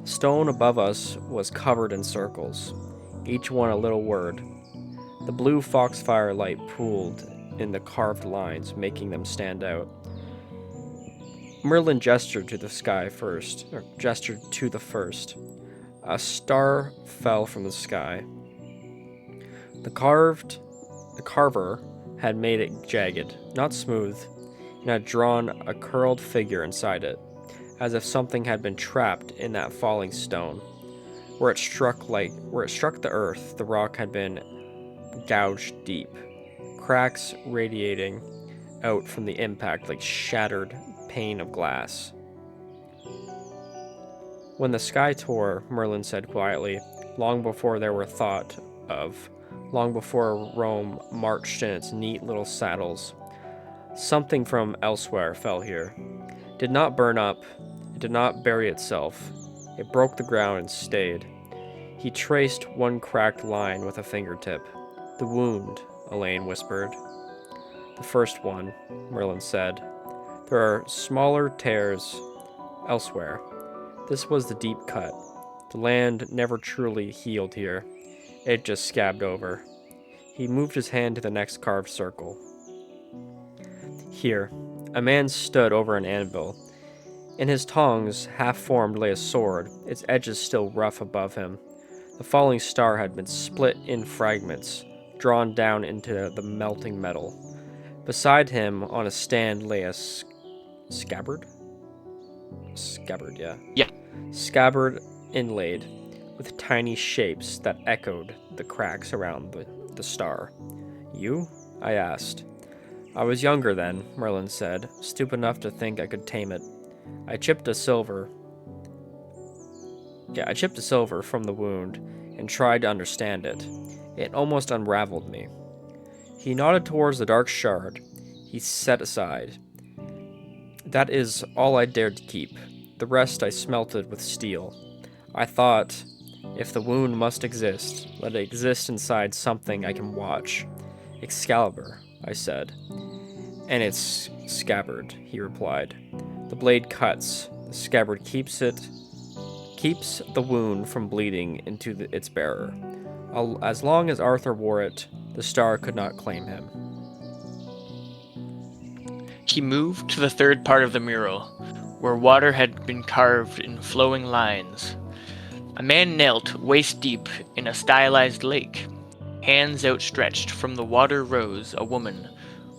Stone above us was covered in circles, each one a little word. The blue foxfire light pooled in the carved lines, making them stand out. Merlin gestured to the first. A star fell from the sky. The carver had made it jagged, not smooth, and had drawn a curled figure inside it, as if something had been trapped in that falling stone. Where it struck the earth, the rock had been gouged deep, cracks radiating out from the impact like shattered pane of glass. When the sky tore, Merlin said quietly, long before Rome marched in its neat little saddles, something from elsewhere fell here. It did not burn up, it did not bury itself, it broke the ground and stayed. He traced one cracked line with a fingertip. The wound, Elaine whispered. The first one, Merlin said. There are smaller tears elsewhere. This was the deep cut. The land never truly healed here. It just scabbed over. He moved his hand to the next carved circle. Here, a man stood over an anvil. In his tongs, half-formed, lay a sword, its edges still rough above him. The falling star had been split in fragments, drawn down into the melting metal. Beside him, on a stand, lay a scabbard? Scabbard, yeah. Yeah. Scabbard inlaid, with tiny shapes that echoed the cracks around the star. You? I asked. I was younger then, Merlin said, stupid enough to think I could tame it. I chipped a silver from the wound, and tried to understand it. It almost unraveled me. He nodded towards the dark shard he set aside. That is all I dared to keep. The rest I smelted with steel. I thought, if the wound must exist, let it exist inside something I can watch. Excalibur, I said. And its scabbard, he replied. The blade cuts. The scabbard keeps the wound from bleeding into its bearer. As long as Arthur wore it, the star could not claim him. He moved to the third part of the mural, where water had been carved in flowing lines. A man knelt waist deep in a stylized lake. Hands outstretched from the water rose a woman,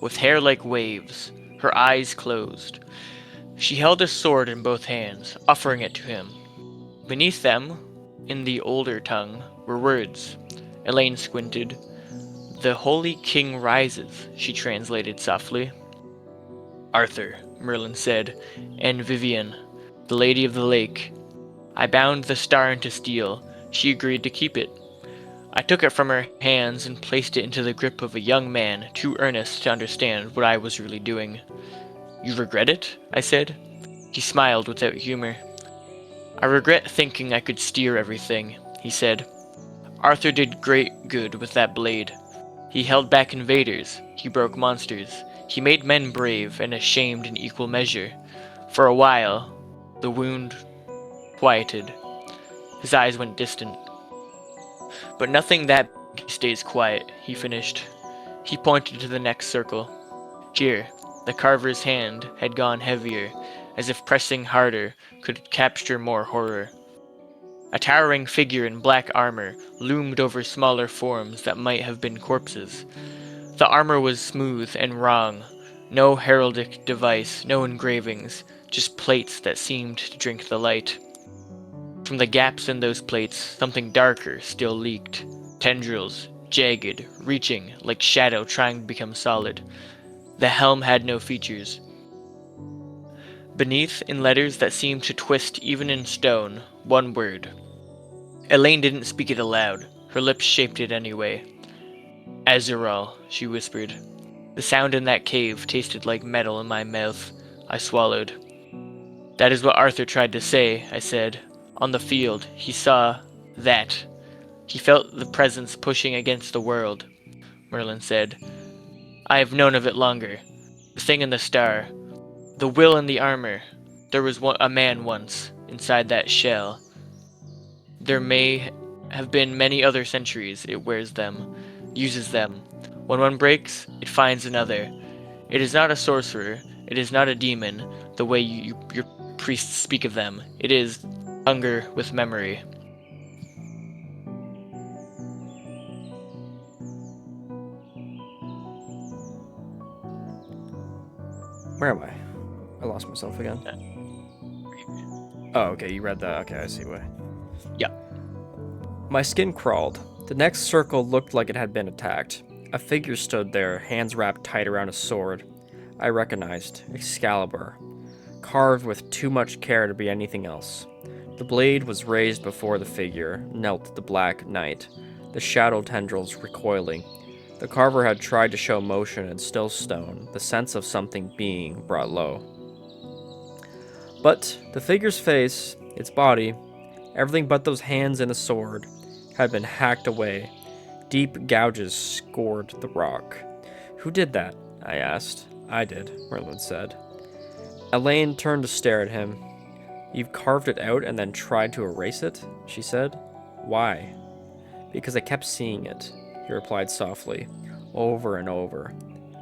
with hair like waves, her eyes closed. She held a sword in both hands, offering it to him. Beneath them, in the older tongue, were words. Elaine squinted. "The Holy King rises," she translated softly. "Arthur," Merlin said, "and Vivian, the Lady of the Lake. I bound the star into steel. She agreed to keep it. I took it from her hands and placed it into the grip of a young man too earnest to understand what I was really doing." "You regret it?" I said. He smiled without humor. "I regret thinking I could steer everything," he said. "Arthur did great good with that blade. He held back invaders. He broke monsters. He made men brave and ashamed in equal measure. For a while, the wound quieted. His eyes went distant. But nothing that big stays quiet," he finished. He pointed to the next circle. Here, the carver's hand had gone heavier, as if pressing harder could capture more horror. A towering figure in black armor loomed over smaller forms that might have been corpses. The armor was smooth and wrong. No heraldic device, no engravings, just plates that seemed to drink the light. From the gaps in those plates, something darker still leaked. Tendrils, jagged, reaching, like shadow trying to become solid. The helm had no features. Beneath, in letters that seemed to twist even in stone, one word. Elaine didn't speak it aloud. Her lips shaped it anyway. "Azerol," she whispered. The sound in that cave tasted like metal in my mouth. I swallowed. "That is what Arthur tried to say," I said. "On the field, he saw that. He felt the presence pushing against the world," Merlin said. "I have known of it longer. The thing in the star. The will in the armor. There was a man once, inside that shell. There may have been many other centuries. It wears them, uses them. When one breaks, it finds another. It is not a sorcerer. It is not a demon, the way your priests speak of them. It is hunger with memory." Where am I? I lost myself again. Oh, okay, you read that. Okay, I see why. Yeah. My skin crawled. The next circle looked like it had been attacked. A figure stood there, hands wrapped tight around a sword. I recognized Excalibur, carved with too much care to be anything else. The blade was raised before the figure, knelt the Black Knight, the shadow tendrils recoiling. The carver had tried to show motion in still stone, the sense of something being brought low. But the figure's face, its body, everything but those hands and the sword, had been hacked away. Deep gouges scored the rock. "Who did that?" I asked. "I did," Merlin said. Elaine turned to stare at him. "You've carved it out and then tried to erase it?" she said. "Why?" "Because I kept seeing it," he replied softly, over and over.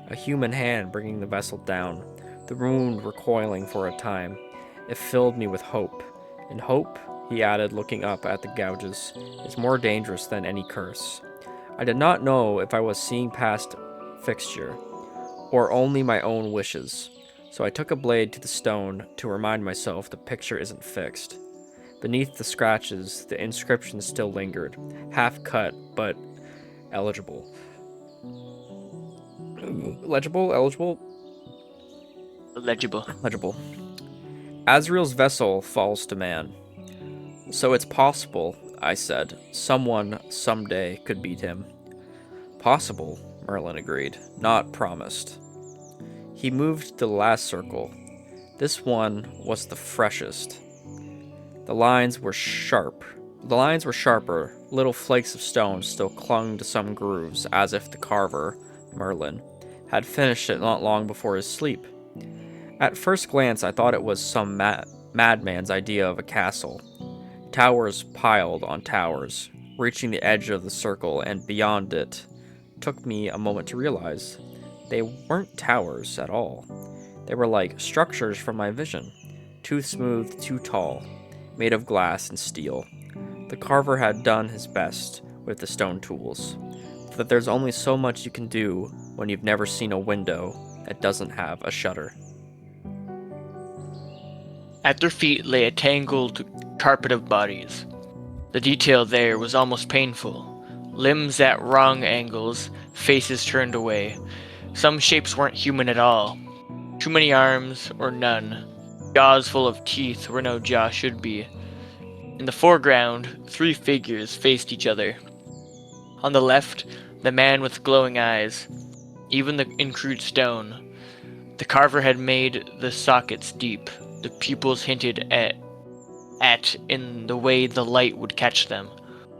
A human hand bringing the vessel down, the wound recoiling for a time. It filled me with hope. And hope, he added, looking up at the gouges, is more dangerous than any curse. I did not know if I was seeing past fixture, or only my own wishes, so I took a blade to the stone to remind myself the picture isn't fixed. Beneath the scratches, the inscription still lingered, half cut, but eligible. Legible? Eligible? Legible. Azrael's vessel falls to man. So it's possible I said. Someone, someday, could beat him. Possible, Merlin agreed. Not promised. He moved to the last circle. This one was the freshest. The lines were sharp. The lines were sharper. Little flakes of stone still clung to some grooves, as if the carver, Merlin, had finished it not long before his sleep. At first glance, I thought it was some madman's idea of a castle. Towers piled on towers, reaching the edge of the circle and beyond it. Took me a moment to realize they weren't towers at all. They were like structures from my vision, too smooth, too tall, made of glass and steel. The carver had done his best with the stone tools, but there's only so much you can do when you've never seen a window that doesn't have a shutter. At their feet lay a tangled carpet of bodies. The detail there was almost painful. Limbs at wrong angles, faces turned away. Some shapes weren't human at all. Too many arms, or none. Jaws full of teeth where no jaw should be. In the foreground, 3 figures faced each other. On the left, the man with glowing eyes, even in crude stone. The carver had made the sockets deep. The pupils hinted at in the way the light would catch them.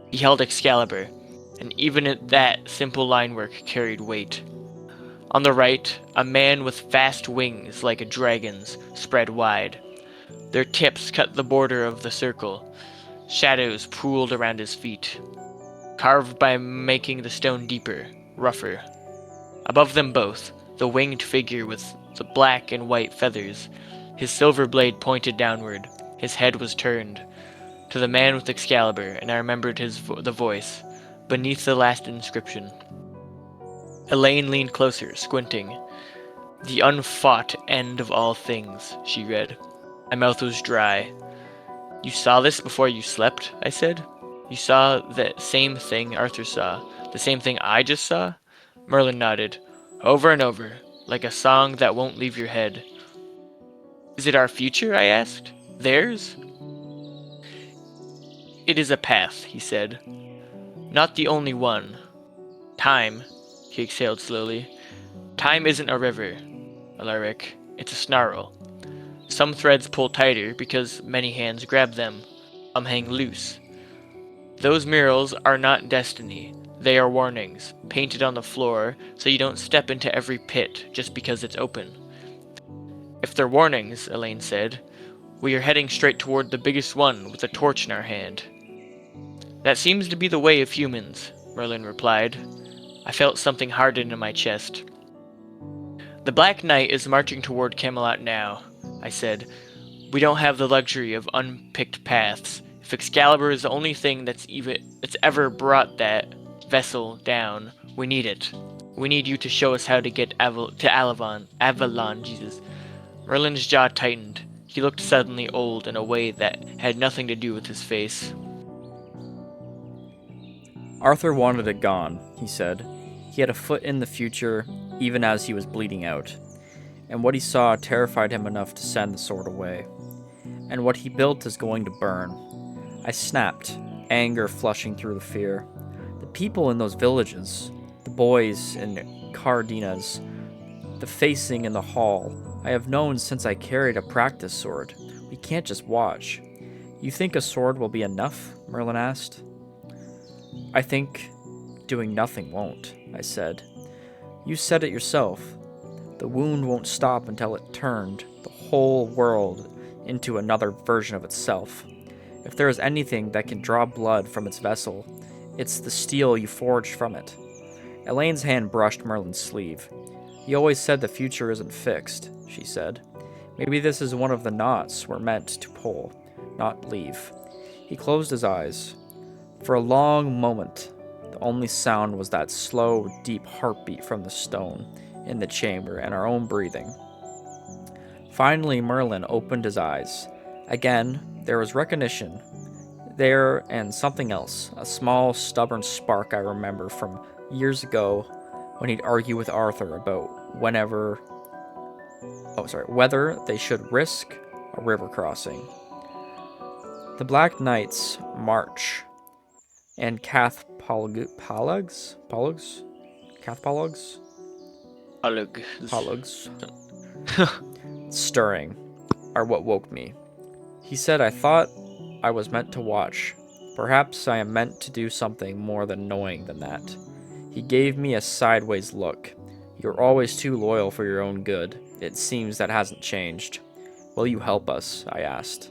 He held Excalibur, and even at that simple line work carried weight. On the right, a man with vast wings like a dragon's spread wide. Their tips cut the border of the circle. Shadows pooled around his feet, carved by making the stone deeper, rougher. Above them both, the winged figure with the black and white feathers. His silver blade pointed downward. His head was turned to the man with Excalibur, and I remembered the voice beneath the last inscription. Elaine leaned closer, squinting. "The unfought end of all things," she read. My mouth was dry. "You saw this before you slept?" I said. "You saw that same thing Arthur saw, the same thing I just saw?" Merlin nodded. "Over and over, like a song that won't leave your head." "Is it our future?" I asked. "Theirs?" "It is a path," he said. "Not the only one. Time," he exhaled slowly. "Time isn't a river, Alaric. It's a snarl. Some threads pull tighter because many hands grab them. Some hang loose. Those murals are not destiny. They are warnings, painted on the floor so you don't step into every pit just because it's open." "If they're warnings," Elaine said, "we are heading straight toward the biggest one with a torch in our hand." "That seems to be the way of humans," Merlin replied. I felt something harden in my chest. "The Black Knight is marching toward Camelot now," I said. "We don't have the luxury of unpicked paths. If Excalibur is the only thing that's ever brought that vessel down, we need it. We need you to show us how to get to Avalon, Jesus." Merlin's jaw tightened. He looked suddenly old in a way that had nothing to do with his face. Arthur wanted it gone, he said. He had a foot in the future, even as he was bleeding out. And what he saw terrified him enough to send the sword away. And what he built is going to burn. I snapped, anger flushing through the fear. The people in those villages, the boys in Cardenas, the facing in the hall, I have known since I carried a practice sword. We can't just watch. "You think a sword will be enough?" Merlin asked. "I think doing nothing won't," I said. "You said it yourself. The wound won't stop until it turned the whole world into another version of itself. If there is anything that can draw blood from its vessel, it's the steel you forged from it." Elaine's hand brushed Merlin's sleeve. "You always said the future isn't fixed," she said. "Maybe this is one of the knots we're meant to pull, not leave." He closed his eyes. For a long moment, the only sound was that slow, deep heartbeat from the stone in the chamber and our own breathing. Finally, Merlin opened his eyes. Again, there was recognition. There and something else, a small, stubborn spark I remember from years ago when he'd argue with Arthur about whether they should risk a river crossing. The Black Knight's march and Cath Pollux? Cath Pollux? Alug. Pollux. Stirring are what woke me. He said I thought I was meant to watch. Perhaps I am meant to do something more than knowing than that. He gave me a sideways look. You're always too loyal for your own good. It seems that hasn't changed. Will you help us? I asked.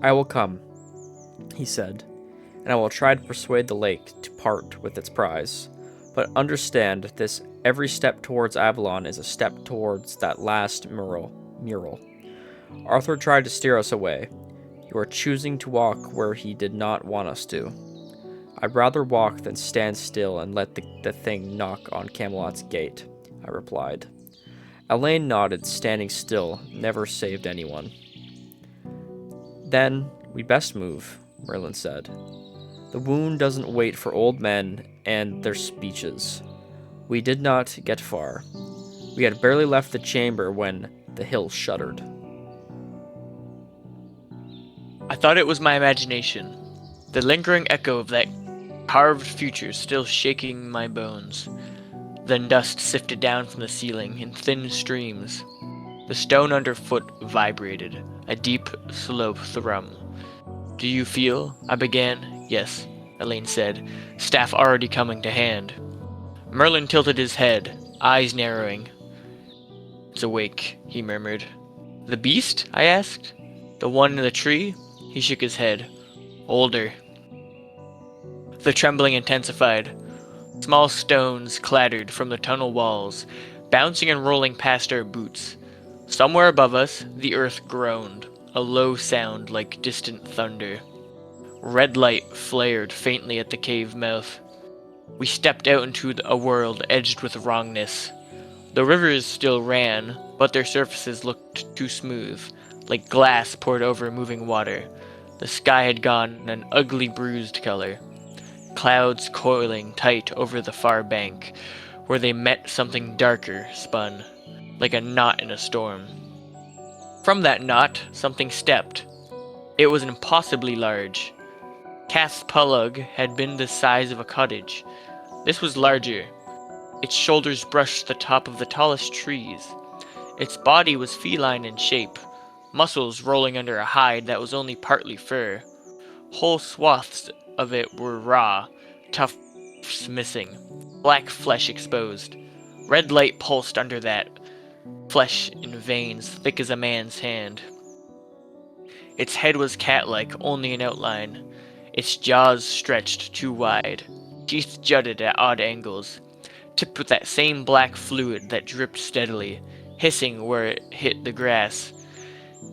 I will come, he said, and I will try to persuade the lake to part with its prize. But understand this, every step towards Avalon is a step towards that last mural. Arthur tried to steer us away. You are choosing to walk where he did not want us to. I'd rather walk than stand still and let the thing knock on Camelot's gate, I replied. Elaine nodded, standing still, never saved anyone. Then, we best move, Merlin said. The wound doesn't wait for old men and their speeches. We did not get far. We had barely left the chamber when the hill shuddered. I thought it was my imagination, the lingering echo of that carved future still shaking my bones. Then dust sifted down from the ceiling in thin streams. The stone underfoot vibrated, a deep, slow thrum. Do you feel? I began. Yes, Elaine said, staff already coming to hand. Merlin tilted his head, eyes narrowing. It's awake, he murmured. The beast? I asked. The one in the tree? He shook his head. Older. The trembling intensified. Small stones clattered from the tunnel walls, bouncing and rolling past our boots. Somewhere above us, the earth groaned, a low sound like distant thunder. Red light flared faintly at the cave mouth. We stepped out into a world edged with wrongness. The rivers still ran, but their surfaces looked too smooth, like glass poured over moving water. The sky had gone an ugly bruised color. Clouds coiling tight over the far bank, where they met something darker spun, like a knot in a storm. From that knot, something stepped. It was impossibly large. Cath's Pulug had been the size of a cottage. This was larger. Its shoulders brushed the top of the tallest trees. Its body was feline in shape, muscles rolling under a hide that was only partly fur. Whole swaths of it were raw, tufts missing, black flesh exposed. Red light pulsed under that, flesh in veins thick as a man's hand. Its head was cat-like, only in outline. Its jaws stretched too wide. Teeth jutted at odd angles, tipped with that same black fluid that dripped steadily, hissing where it hit the grass.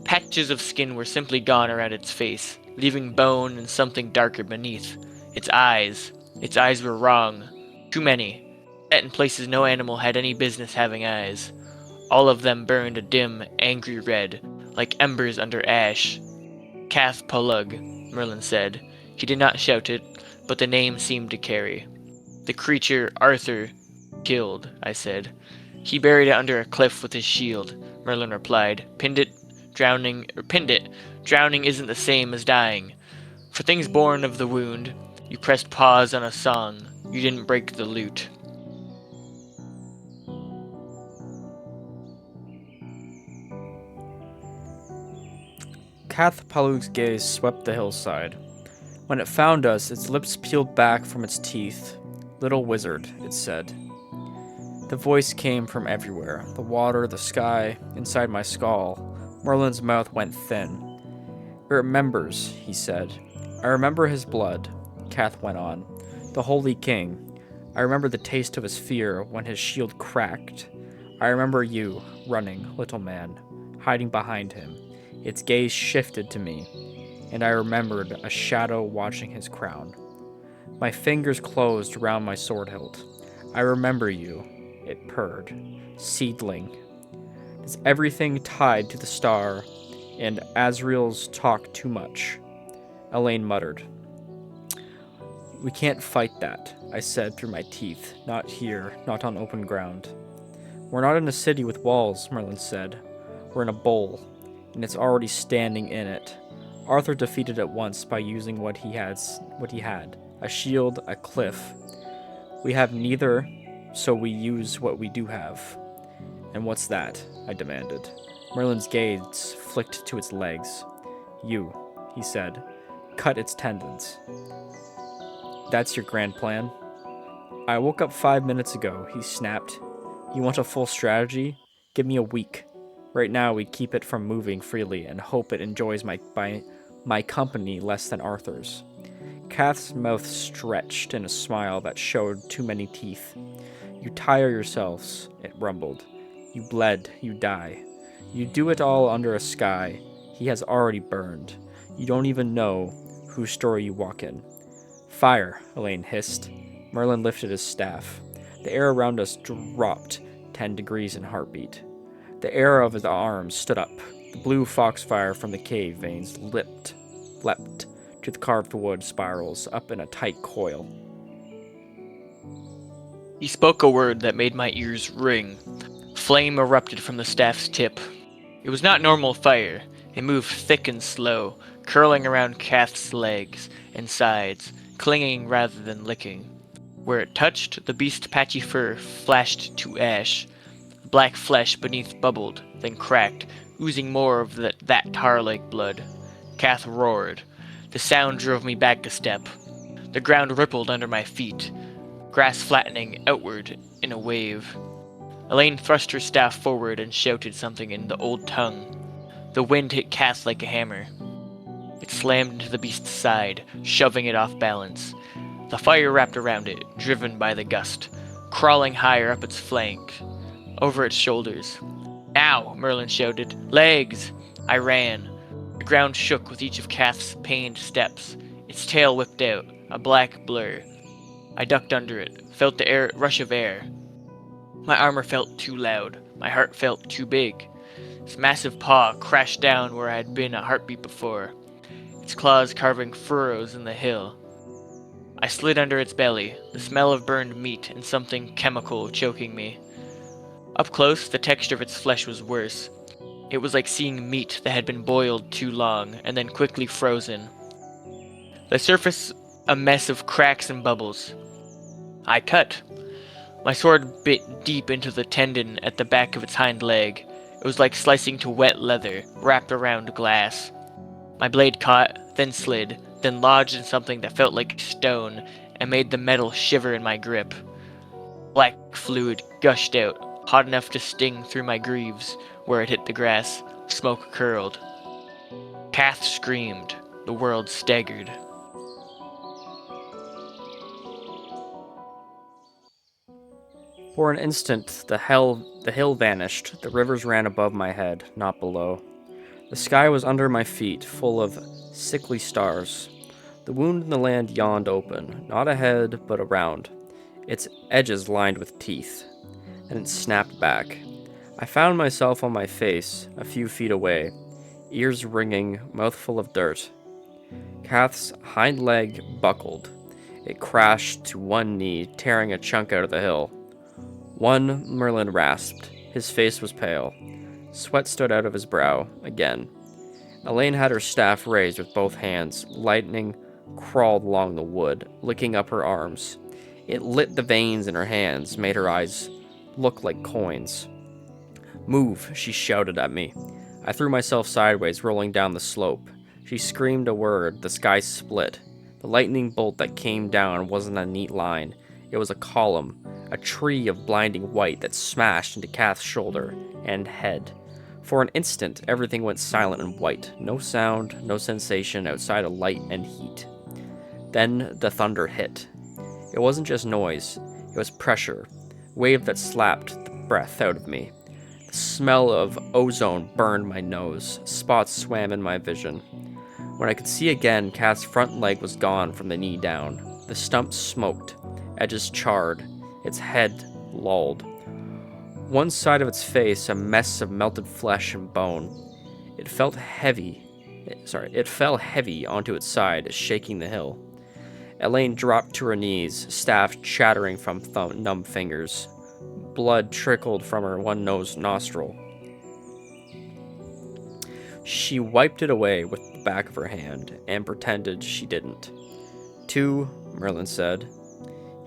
Patches of skin were simply gone around its face, leaving bone and something darker beneath. Its eyes were wrong. Too many. Set in places no animal had any business having eyes. All of them burned a dim, angry red, like embers under ash. Cath Pulug, Merlin said. He did not shout it, but the name seemed to carry. The creature Arthur killed, I said. He buried it under a cliff with his shield, Merlin replied. Pinned it. Drowning isn't the same as dying. For things born of the wound, you pressed pause on a song. You didn't break the lute. Cath Palug's gaze swept the hillside. When it found us, its lips peeled back from its teeth. Little wizard, it said. The voice came from everywhere. The water, the sky, inside my skull. Merlin's mouth went thin. It remembers, he said. I remember his blood, Cath went on. The Holy King. I remember the taste of his fear when his shield cracked. I remember you, running, little man, hiding behind him. Its gaze shifted to me, and I remembered a shadow watching his crown. My fingers closed around my sword hilt. I remember you, it purred. Seedling. Is everything tied to the star, and Azrael's talk too much? Elaine muttered. We can't fight that, I said through my teeth. Not here, not on open ground. We're not in a city with walls, Merlin said. We're in a bowl, and it's already standing in it. Arthur defeated it once by using what he had, a shield, a cliff. We have neither, so we use what we do have. And what's that? I demanded. Merlin's gaze flicked to its legs. You, he said, cut its tendons. That's your grand plan? I woke up 5 minutes ago, he snapped. You want a full strategy? Give me a week. Right now we keep it from moving freely and hope it enjoys my company less than Arthur's. Kath's mouth stretched in a smile that showed too many teeth. You tire yourselves, it rumbled. You bled, you die. You do it all under a sky he has already burned. You don't even know whose story you walk in. Fire, Elaine hissed. Merlin lifted his staff. The air around us dropped 10 degrees in heartbeat. The air of his arms stood up. The blue foxfire from the cave veins leapt to the carved wood spirals up in a tight coil. He spoke a word that made my ears ring. Flame erupted from the staff's tip. It was not normal fire. It moved thick and slow, curling around Kath's legs and sides, clinging rather than licking. Where it touched, the beast's patchy fur flashed to ash. Black flesh beneath bubbled, then cracked, oozing more of that tar-like blood. Kath roared. The sound drove me back a step. The ground rippled under my feet, grass flattening outward in a wave. Elaine thrust her staff forward and shouted something in the old tongue. The wind hit Kath like a hammer. It slammed into the beast's side, shoving it off balance. The fire wrapped around it, driven by the gust, crawling higher up its flank, over its shoulders. Now, Merlin shouted. Legs! I ran. The ground shook with each of Kath's pained steps. Its tail whipped out, a black blur. I ducked under it, felt the rush of air. My armor felt too loud. My heart felt too big. Its massive paw crashed down where I had been a heartbeat before, its claws carving furrows in the hill. I slid under its belly, the smell of burned meat and something chemical choking me. Up close, the texture of its flesh was worse. It was like seeing meat that had been boiled too long and then quickly frozen. The surface a mess of cracks and bubbles. I cut. My sword bit deep into the tendon at the back of its hind leg. It was like slicing to wet leather, wrapped around glass. My blade caught, then slid, then lodged in something that felt like stone and made the metal shiver in my grip. Black fluid gushed out, hot enough to sting through my greaves where it hit the grass. Smoke curled. Kath screamed. The world staggered. For an instant, the hill vanished. The rivers ran above my head, not below. The sky was under my feet, full of sickly stars. The wound in the land yawned open, not ahead, but around, its edges lined with teeth. Then it snapped back. I found myself on my face, a few feet away, ears ringing, mouth full of dirt. Kath's hind leg buckled. It crashed to one knee, tearing a chunk out of the hill. One, Merlin rasped. His face was pale. Sweat stood out of his brow, again. Elaine had her staff raised with both hands. Lightning crawled along the wood, licking up her arms. It lit the veins in her hands, made her eyes look like coins. Move, she shouted at me. I threw myself sideways, rolling down the slope. She screamed a word, the sky split. The lightning bolt that came down wasn't a neat line. It was a column, a tree of blinding white that smashed into Kath's shoulder and head. For an instant, everything went silent and white. No sound, no sensation outside of light and heat. Then the thunder hit. It wasn't just noise, it was pressure, wave that slapped the breath out of me. The smell of ozone burned my nose, spots swam in my vision. When I could see again, Kath's front leg was gone from the knee down. The stump smoked, edges charred, its head lolled. One side of its face a mess of melted flesh and bone. It fell heavy onto its side, shaking the hill. Elaine dropped to her knees, staff chattering from numb fingers. Blood trickled from her one nostril. She wiped it away with the back of her hand and pretended she didn't. 2, Merlin said.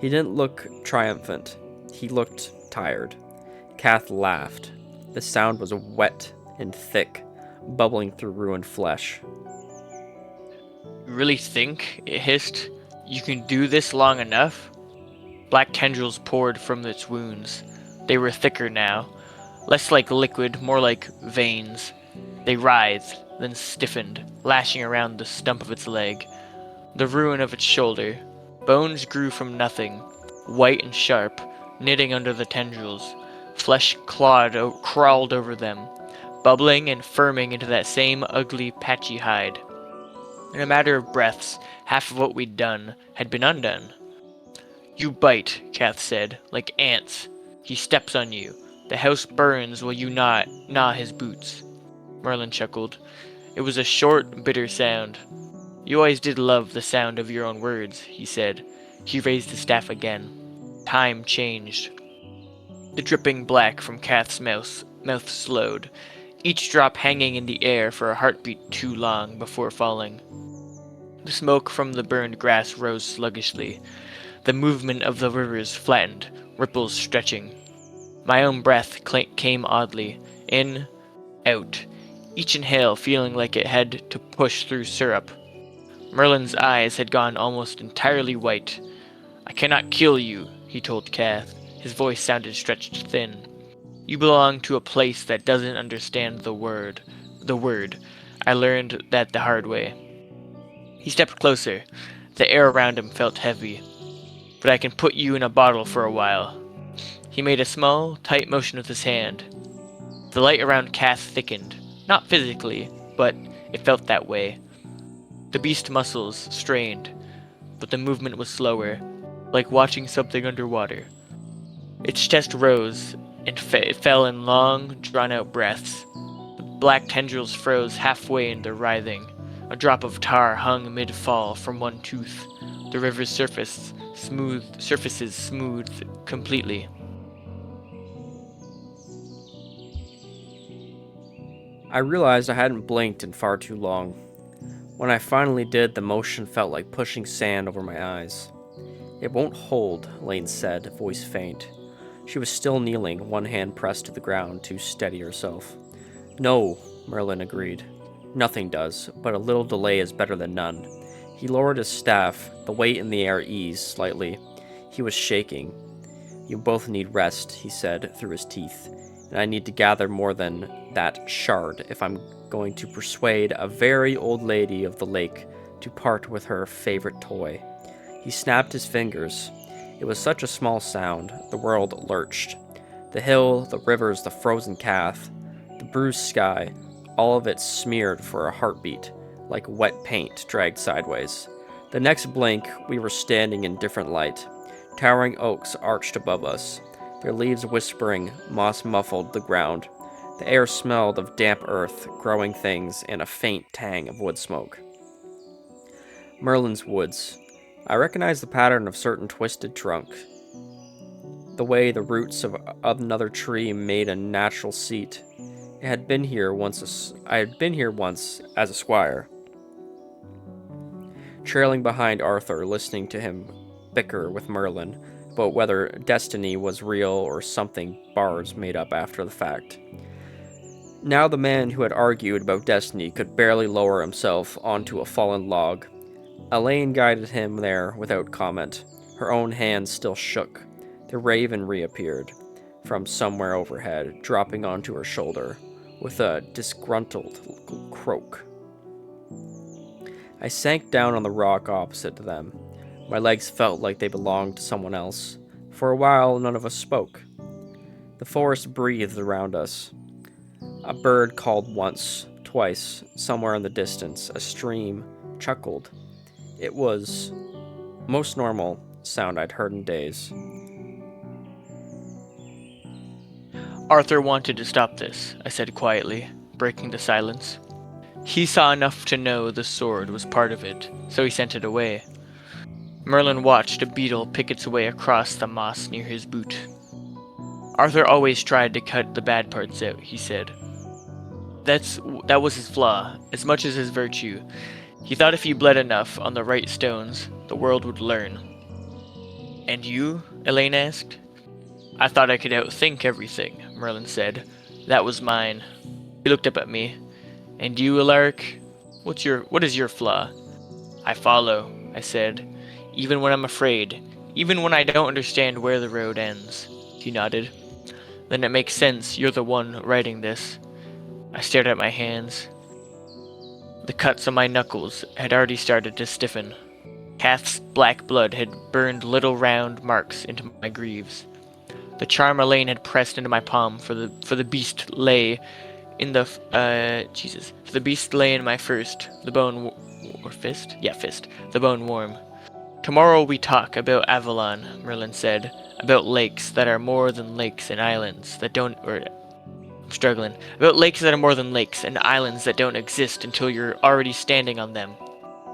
He didn't look triumphant. He looked tired. Kath laughed. The sound was wet and thick, bubbling through ruined flesh. You really think, it hissed, you can do this long enough? Black tendrils poured from its wounds. They were thicker now, less like liquid, more like veins. They writhed, then stiffened, lashing around the stump of its leg, the ruin of its shoulder. Bones grew from nothing, white and sharp, knitting under the tendrils. Flesh crawled over them, bubbling and firming into that same ugly, patchy hide. In a matter of breaths, half of what we'd done had been undone. You bite, Kath said, like ants. He steps on you. The house burns while you gnaw his boots. Merlin chuckled. It was a short, bitter sound. You always did love the sound of your own words, he said. He raised his staff again. Time changed. The dripping black from Kath's mouth slowed, each drop hanging in the air for a heartbeat too long before falling. The smoke from the burned grass rose sluggishly. The movement of the rivers flattened, ripples stretching. My own breath came oddly, in, out, each inhale feeling like it had to push through syrup. Merlin's eyes had gone almost entirely white. I cannot kill you, he told Kath. His voice sounded stretched thin. You belong to a place that doesn't understand the word. I learned that the hard way. He stepped closer. The air around him felt heavy. But I can put you in a bottle for a while. He made a small, tight motion with his hand. The light around Kath thickened. Not physically, but it felt that way. The beast muscles strained, but the movement was slower, like watching something underwater. Its chest rose, and it fell in long, drawn-out breaths. The black tendrils froze halfway in their writhing. A drop of tar hung mid-fall from one tooth. The river's surfaces smoothed completely. I realized I hadn't blinked in far too long. When I finally did, the motion felt like pushing sand over my eyes. It won't hold, Lane said, voice faint. She was still kneeling, one hand pressed to the ground to steady herself. No, Merlin agreed. Nothing does, but a little delay is better than none. He lowered his staff, the weight in the air eased slightly. He was shaking. You both need rest, he said through his teeth, and I need to gather more than that shard if I'm going to persuade a very old lady of the lake to part with her favorite toy. He snapped his fingers. It was such a small sound, the world lurched. The hill, the rivers, the frozen Kath, the bruised sky, all of it smeared for a heartbeat, like wet paint dragged sideways. The next blink, we were standing in different light. Towering oaks arched above us, their leaves whispering, moss muffled the ground. The air smelled of damp earth, growing things, and a faint tang of wood smoke. Merlin's woods. I recognized the pattern of certain twisted trunk. The way the roots of another tree made a natural seat. I had been here once as a squire. Trailing behind Arthur, listening to him bicker with Merlin about whether destiny was real or something bards made up after the fact. Now the man who had argued about destiny could barely lower himself onto a fallen log. Elaine guided him there without comment. Her own hands still shook. The raven reappeared from somewhere overhead, dropping onto her shoulder with a disgruntled croak. I sank down on the rock opposite to them. My legs felt like they belonged to someone else. For a while, none of us spoke. The forest breathed around us. A bird called once, twice, somewhere in the distance. A stream chuckled. It was most normal sound I'd heard in days. Arthur wanted to stop this, I said quietly, breaking the silence. He saw enough to know the sword was part of it, so he sent it away. Merlin watched a beetle pick its way across the moss near his boot. Arthur always tried to cut the bad parts out, he said. that was his flaw, as much as his virtue. He thought if he bled enough on the right stones, the world would learn. And you? Elaine asked. I thought I could outthink everything, Merlin said. That was mine. He looked up at me. And you, Alaric? What is your flaw? I follow, I said. Even when I'm afraid. Even when I don't understand where the road ends. He nodded. Then it makes sense you're the one writing this. I stared at my hands. The cuts on my knuckles had already started to stiffen. Kath's black blood had burned little round marks into my greaves. The charm Elaine had pressed into my palm for the beast lay in the For the beast lay in my fist, the bone warm. Tomorrow we talk about Avalon, Merlin said, about lakes that are more than lakes and islands that don't, I'm struggling, about lakes that are more than lakes and islands that don't exist until you're already standing on them,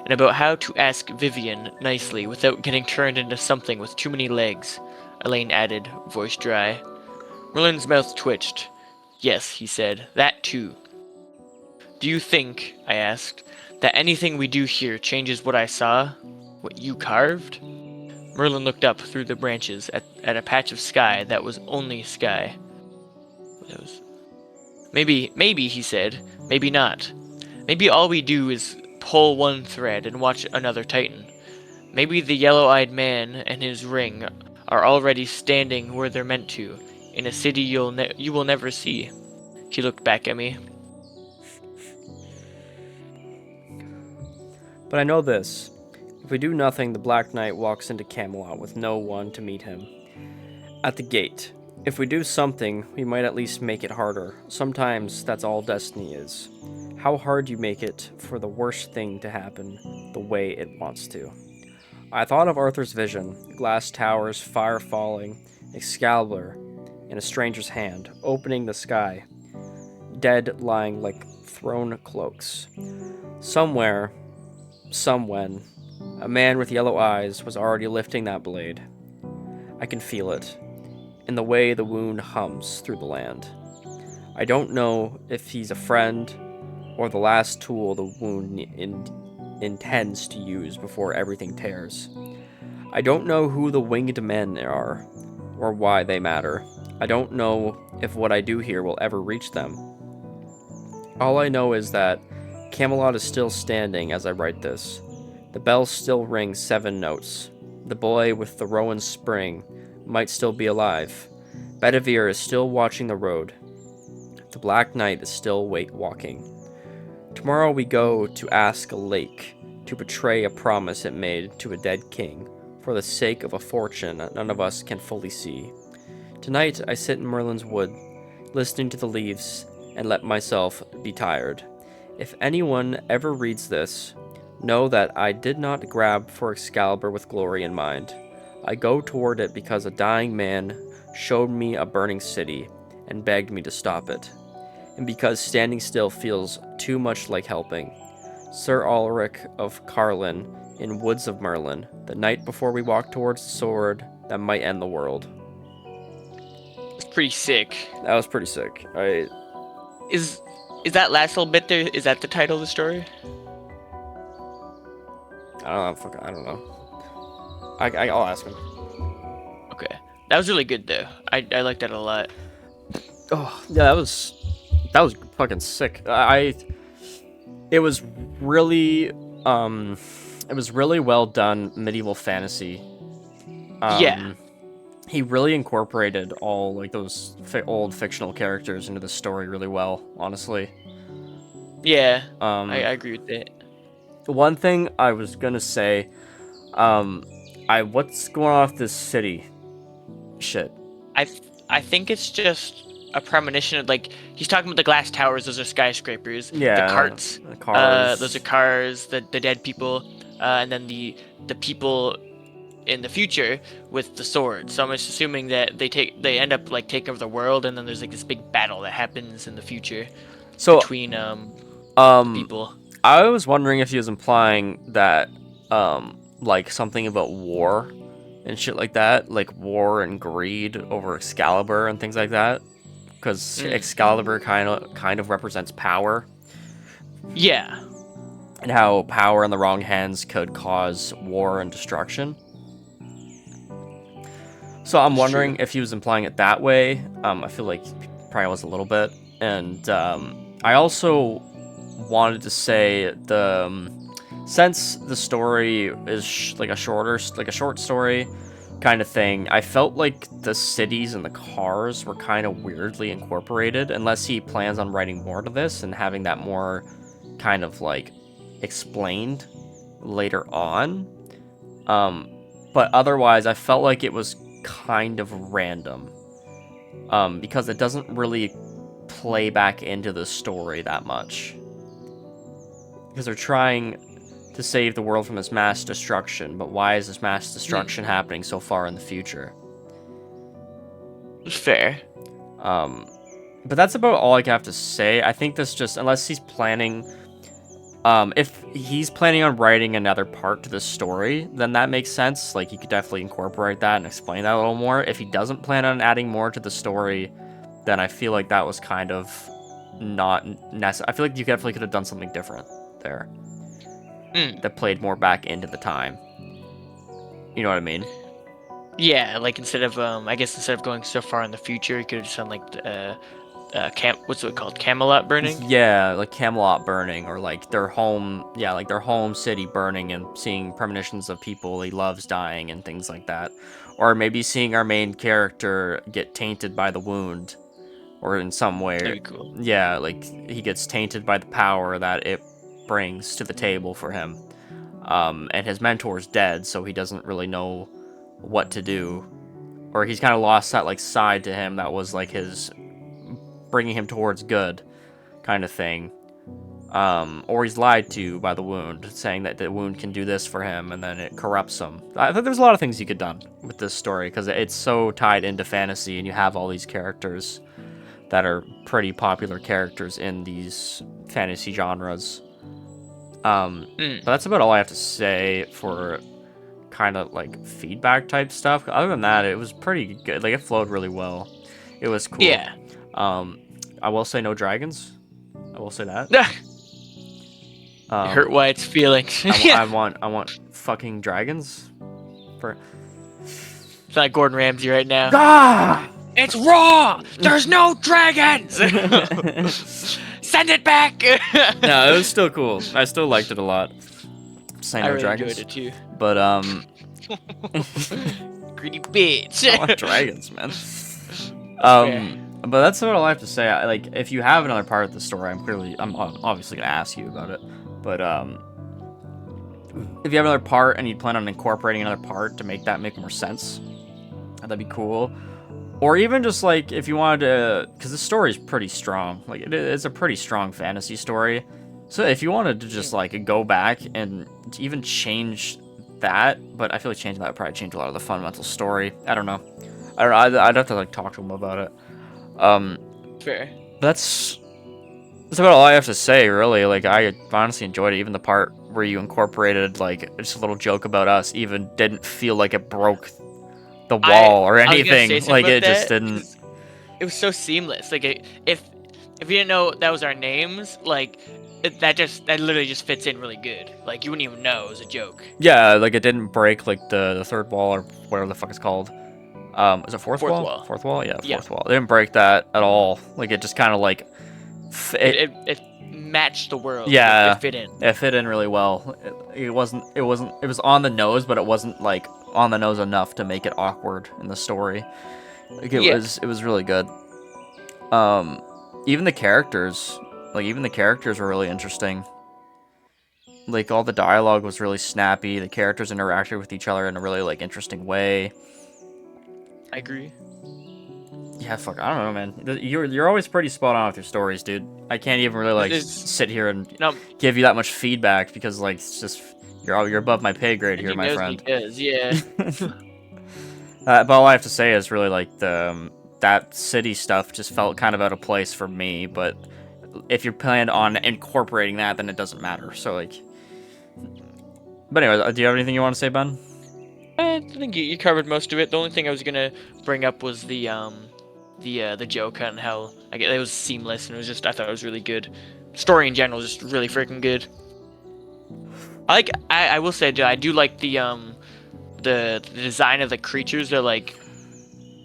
and about how to ask Vivian nicely without getting turned into something with too many legs, Elaine added, voice dry. Merlin's mouth twitched. Yes, he said, that too. Do you think, I asked, that anything we do here changes what I saw? What you carved? Merlin looked up through the branches at a patch of sky that was only sky. Maybe, he said. Maybe not. Maybe all we do is pull one thread and watch another tighten. Maybe the yellow-eyed man and his ring are already standing where they're meant to, in a city you will never see. He looked back at me. But I know this. If we do nothing, the Black Knight walks into Camelot with no one to meet him. At the gate. If we do something, we might at least make it harder. Sometimes that's all destiny is. How hard you make it for the worst thing to happen the way it wants to. I thought of Arthur's vision, glass towers, fire falling, Excalibur in a stranger's hand, opening the sky, dead lying like thrown cloaks. Somewhere, somewhen, a man with yellow eyes was already lifting that blade. I can feel it, in the way the wound hums through the land. I don't know if he's a friend or the last tool the wound intends to use before everything tears. I don't know who the winged men are, or why they matter. I don't know if what I do here will ever reach them. All I know is that Camelot is still standing as I write this. The bell still rings 7 notes. The boy with the rowan spring might still be alive. Bedivere is still watching the road. The Black Knight is still walking. Tomorrow we go to ask a lake to betray a promise it made to a dead king for the sake of a fortune none of us can fully see. Tonight I sit in Merlin's wood, listening to the leaves and let myself be tired. If anyone ever reads this, know that I did not grab for Excalibur with glory in mind. I go toward it because a dying man showed me a burning city and begged me to stop it, and because standing still feels too much like helping. Sir Ulrich of Carlin in Woods of Merlin, the night before we walk towards the sword that might end the world. It's pretty sick. That was pretty sick. Is that last little bit there, is that the title of the story? I don't know. I'll ask him. Okay. That was really good though. I liked that a lot. Oh, yeah, that was fucking sick. It was really well done medieval fantasy. Yeah. He really incorporated all like those old fictional characters into the story really well, honestly. Yeah. I agree with that. One thing I was gonna say, what's going on with this city? Shit. I think it's just a premonition of, like, he's talking about the glass towers. Those are skyscrapers. Yeah. The carts. The cars. Those are cars. The dead people. And then the people in the future with the swords. So I'm just assuming that they end up like taking over the world, and then there's like this big battle that happens in the future between people. I was wondering if he was implying that like something about war and shit like that, like war and greed over Excalibur and things like that. because Excalibur kind of represents power, Yeah. and how power in the wrong hands could cause war and destruction. So I'm It's wondering true. if he was implying it that way. I feel like he probably was a little bit. And I also wanted to say since the story is like a short story kind of thing, I felt like the cities and the cars were kind of weirdly incorporated, unless he plans on writing more to this and having that more kind of like explained later on. But otherwise, I felt like it was kind of random, because it doesn't really play back into the story that much, because they're trying to save the world from this mass destruction, but why is this mass destruction happening so far in the future? Fair. But that's about all I have to say. I think this just, unless he's planning, if he's planning on writing another part to the story, then that makes sense. Like, he could definitely incorporate that and explain that a little more. If he doesn't plan on adding more to the story, then I feel like that was kind of not necessary. I feel like you definitely could have done something different there that played more back into the time. You know what I mean? Yeah, like instead of I guess instead of going so far in the future, it could have just done like what's it called? Camelot burning? Yeah, like Camelot burning, or like their home, yeah, like their home city burning and seeing premonitions of people he loves dying and things like that. Or maybe seeing our main character get tainted by the wound, or in some way, That'd be cool. yeah, like he gets tainted by the power that it brings to the table for him. And his mentor's dead, so he doesn't really know what to do. Or he's kind of lost that like side to him that was like his bringing him towards good kind of thing. Or he's lied to by the wound, saying that the wound can do this for him, and then it corrupts him. I think there's a lot of things you could have done with this story, because it's so tied into fantasy, and you have all these characters that are pretty popular characters in these fantasy genres. But that's about all I have to say for kind of like feedback type stuff. Other than that, it was pretty good. Like, it flowed really well. It was cool. Yeah. I will say no dragons. I will say that. Hurt Wyatt's feelings. I want fucking dragons. For It's like Gordon Ramsay right now. ah! It's raw. There's no dragons. Send it back. No, it was still cool. I still liked it a lot. Say I no really dragons. enjoyed it too. But Greedy bitch. I want dragons, man. Fair. But that's about all I have to say. Like, if you have another part of the story, I'm obviously gonna ask you about it. But if you have another part and you plan on incorporating another part to make more sense, that'd be cool. Or even just like if you wanted to, because the story is pretty strong. Like, it's a pretty strong fantasy story. So if you wanted to just like go back and even change that, but I feel like changing that would probably change a lot of the fundamental story. I don't know. I'd have to like talk to him about it. Fair. That's about all I have to say, really. Like, I honestly enjoyed it. Even the part where you incorporated like just a little joke about us even didn't feel like it broke the wall or I was gonna say anything. something Like, about it just that, didn't. 'cause it was so seamless. Like, if you didn't know that was our names, like that literally just fits in really good. Like, you wouldn't even know it was a joke. Yeah, like it didn't break like the third wall or whatever the fuck it's called. Is it fourth wall? Fourth wall? Yeah, Yeah. fourth wall. It didn't break that at all. Like, it just kind of like It matched the world. Yeah. It fit in. it fit in really well. It was on the nose, but it wasn't like on the nose enough to make it awkward in the story. Like, it was really good. Even the characters were really interesting. Like, all the dialogue was really snappy. The characters interacted with each other in a really like interesting way. I agree. Yeah, fuck, I don't know, man. You're always pretty spot on with your stories, dude. I can't even really like sit here and give you that much feedback, because like it's just you're above my pay grade here, my friend. Yeah. But all I have to say is really like that city stuff just felt kind of out of place for me. But if you're planned on incorporating that, then it doesn't matter. So like, but anyway, do you have anything you want to say, Ben? I think you covered most of it. The only thing I was gonna bring up was the joke on how it was seamless, and it was just I thought it was really good. Story in general is just really freaking good. I will say I do like the design of the creatures. They're like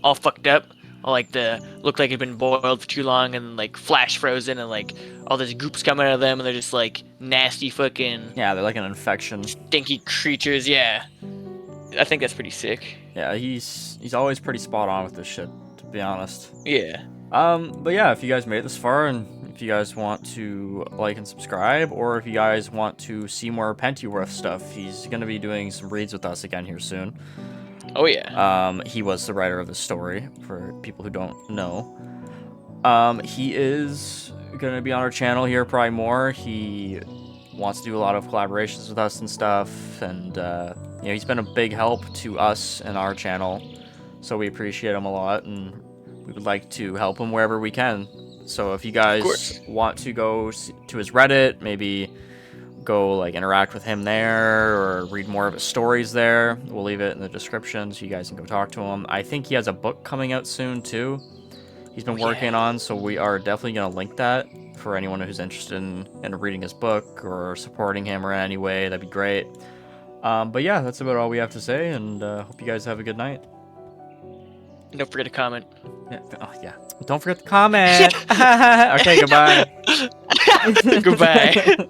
all fucked up. All like the look like it'd been boiled for too long and like flash frozen and like all this goop's coming out of them and they're just like nasty fucking Yeah, they're like an infection. stinky creatures. Yeah, I think that's pretty sick. Yeah, he's always pretty spot on with this shit, to be honest. Yeah. But yeah, if you guys made it this far, and if you guys want to like and subscribe, or if you guys want to see more Pentyworth stuff, he's gonna be doing some reads with us again here soon. Oh yeah. He was the writer of the story, for people who don't know. He is gonna be on our channel here probably more. He wants to do a lot of collaborations with us and stuff, and you know, he's been a big help to us and our channel, so we appreciate him a lot, and we would like to help him wherever we can. So if you guys want to go to his Reddit, maybe go like interact with him there or read more of his stories there, we'll leave it in the description so you guys can go talk to him. I think he has a book coming out soon too. He's been working on, so we are definitely going to link that for anyone who's interested in reading his book or supporting him in any way. That'd be great. But yeah, that's about all we have to say, and hope you guys have a good night. Don't forget to comment. Yeah. Oh, yeah. Don't forget to comment. Okay, goodbye. Goodbye.